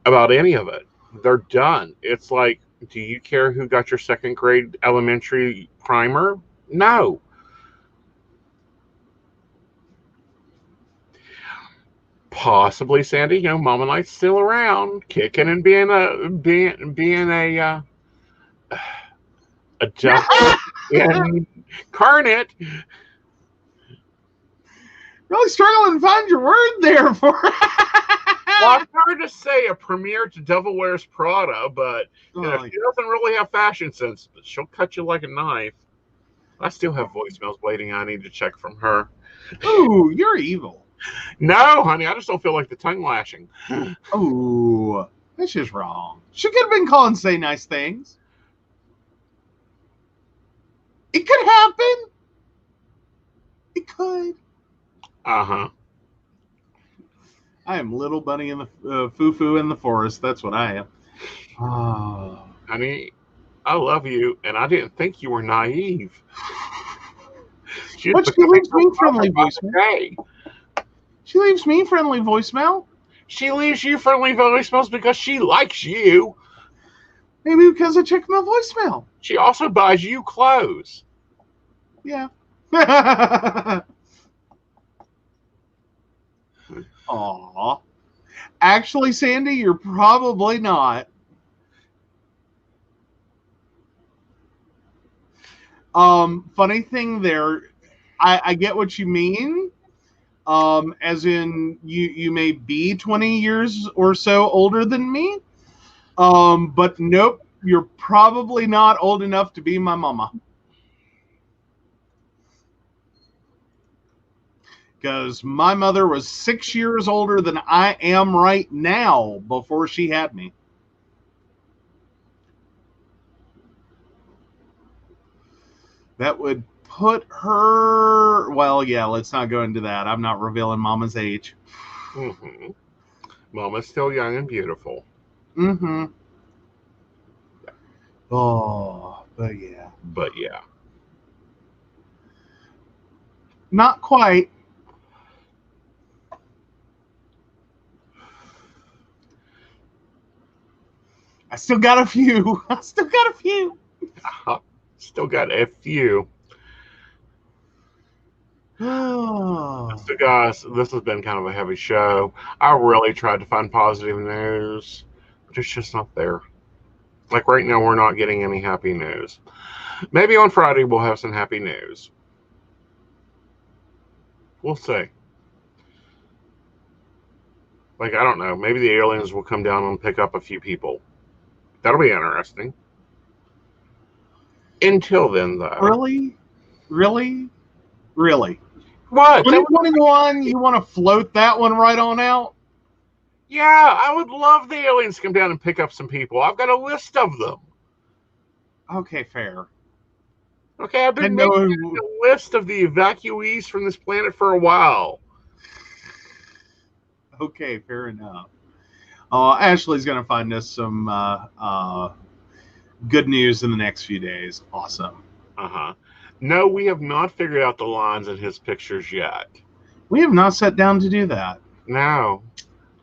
about any of it. They're done. It's like, do you care who got your second grade elementary primer? No. Possibly, Sandy. Mama Knight's still around, kicking and being a devil incarnate. really struggling to find your word there for. Well, it's hard to say a premier to Devil Wears Prada, but she doesn't really have fashion sense, but she'll cut you like a knife. I still have voicemails waiting. I need to check from her. Ooh, you're evil. No, honey, I just don't feel like the tongue lashing. Ooh, that's just wrong. She could have been called and say nice things. It could happen. It could. Uh-huh. I am little bunny in the foo-foo in the forest. That's what I am. Oh. Honey, I love you, and I didn't think you were naive. But she leaves me friendly voicemail. She leaves me friendly voicemail. She leaves you friendly voicemails because she likes you. Maybe because I checked my voicemail. She also buys you clothes. Yeah. Aw. Actually, Sandy, you're probably not. Funny thing there, I get what you mean. As in you may be 20 years or so older than me. But nope, you're probably not old enough to be my mama. Because my mother was 6 years older than I am right now before she had me. That would put her... Well, yeah, let's not go into that. I'm not revealing Mama's age. Mm-hmm. Mama's still young and beautiful. Mm-hmm. Oh, but yeah. But yeah. Not quite. I still got a few. I still got a few. Still got a few. Oh. So, guys, this has been kind of a heavy show. I really tried to find positive news, but it's just not there. Like right now, we're not getting any happy news. Maybe on Friday we'll have some happy news. We'll see. Like, I don't know. Maybe the aliens will come down and pick up a few people. That'll be interesting. Until then, though. Really? Really? Really? What? 2021, you want to float that one right on out? Yeah, I would love the aliens to come down and pick up some people. I've got a list of them. Okay, fair. Okay, I've been I know- making a list of the evacuees from this planet for a while. Okay, fair enough. Ashley's going to find us some good news in the next few days. Awesome. Uh-huh. No, we have not figured out the lines in his pictures yet. We have not sat down to do that. No.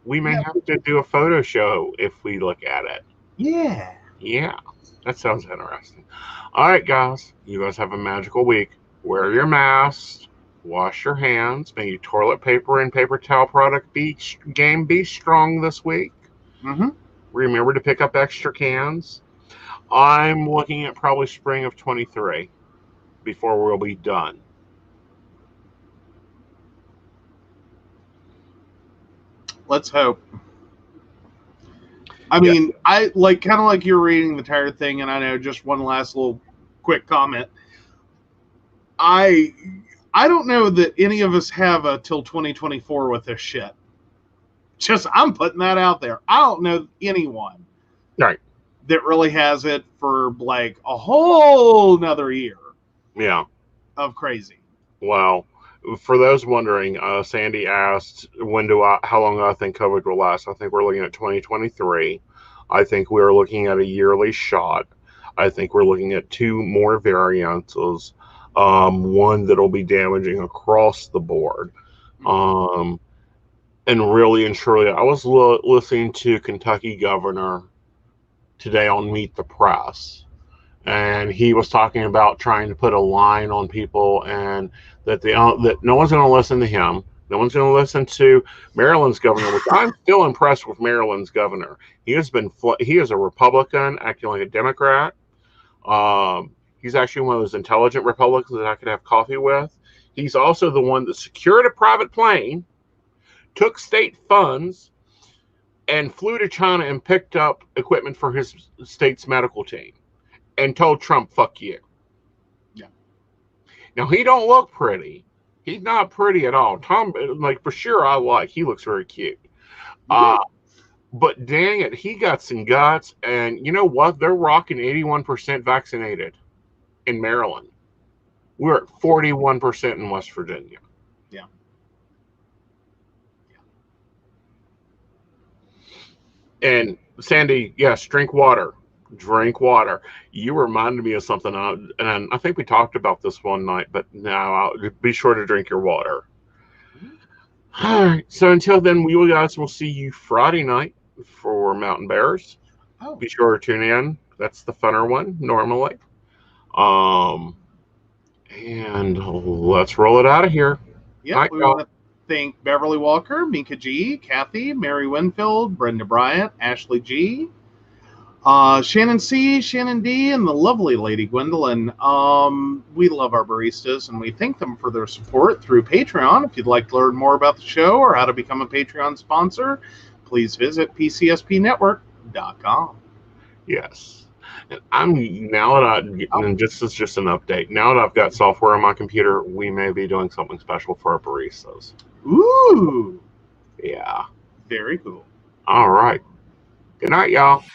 We may have to do a photo show if we look at it. Yeah. Yeah, that sounds interesting. All right, guys. You guys have a magical week. Wear your mask. Wash your hands. May your toilet paper and paper towel product game be strong this week. Mm-hmm. Remember to pick up extra cans. I'm looking at probably spring of 23 before we'll be done. Let's hope. I mean, I like kind of like you're reading the entire thing, and I know just one last little quick comment. I don't know that any of us have a till 2024 with this shit. Just I'm putting that out there. I don't know anyone Right. that really has it for like a whole another year Yeah. of crazy. Well, for those wondering, Sandy asked, how long do I think COVID will last? I think we're looking at 2023. I think we're looking at a yearly shot. I think we're looking at 2 more variants. One that'll be damaging across the board. And really and truly, I was listening to Kentucky governor today on Meet the Press, and he was talking about trying to put a line on people, and that that no one's going to listen to him. No one's going to listen to Maryland's governor, which I'm still impressed with Maryland's governor. He is a Republican acting like a Democrat. He's actually one of those intelligent Republicans that I could have coffee with. He's also the one that secured a private plane, took state funds, and flew to China and picked up equipment for his state's medical team and told Trump, fuck you. Yeah. Now, he don't look pretty. He's not pretty at all. Tom, like, for sure, he looks very cute. But dang it, he got some guts. And you know what? They're rocking 81% vaccinated in Maryland. We're at 41% in West Virginia. Yeah. And Sandy, yes, drink water. Drink water. You reminded me of something, and I think we talked about this one night, but now be sure to drink your water. All right. So until then, we guys will see you Friday night for Mountain Bears. Oh. Be sure to tune in. That's the funner one normally. And let's roll it out of here. Yep. Night, We y'all. want to thank Beverly Walker, Mika G, Kathy, Mary Winfield, Brenda Bryant, Ashley G, Shannon C, Shannon D, and the lovely Lady Gwendolyn. We love our baristas, and we thank them for their support through Patreon. If you'd like to learn more about the show or how to become a Patreon sponsor, please visit PCSPnetwork.com. Yes. And this is just an update. Now that I've got software on my computer, we may be doing something special for our baristas. Ooh. Yeah. Very cool. All right. Good night, y'all.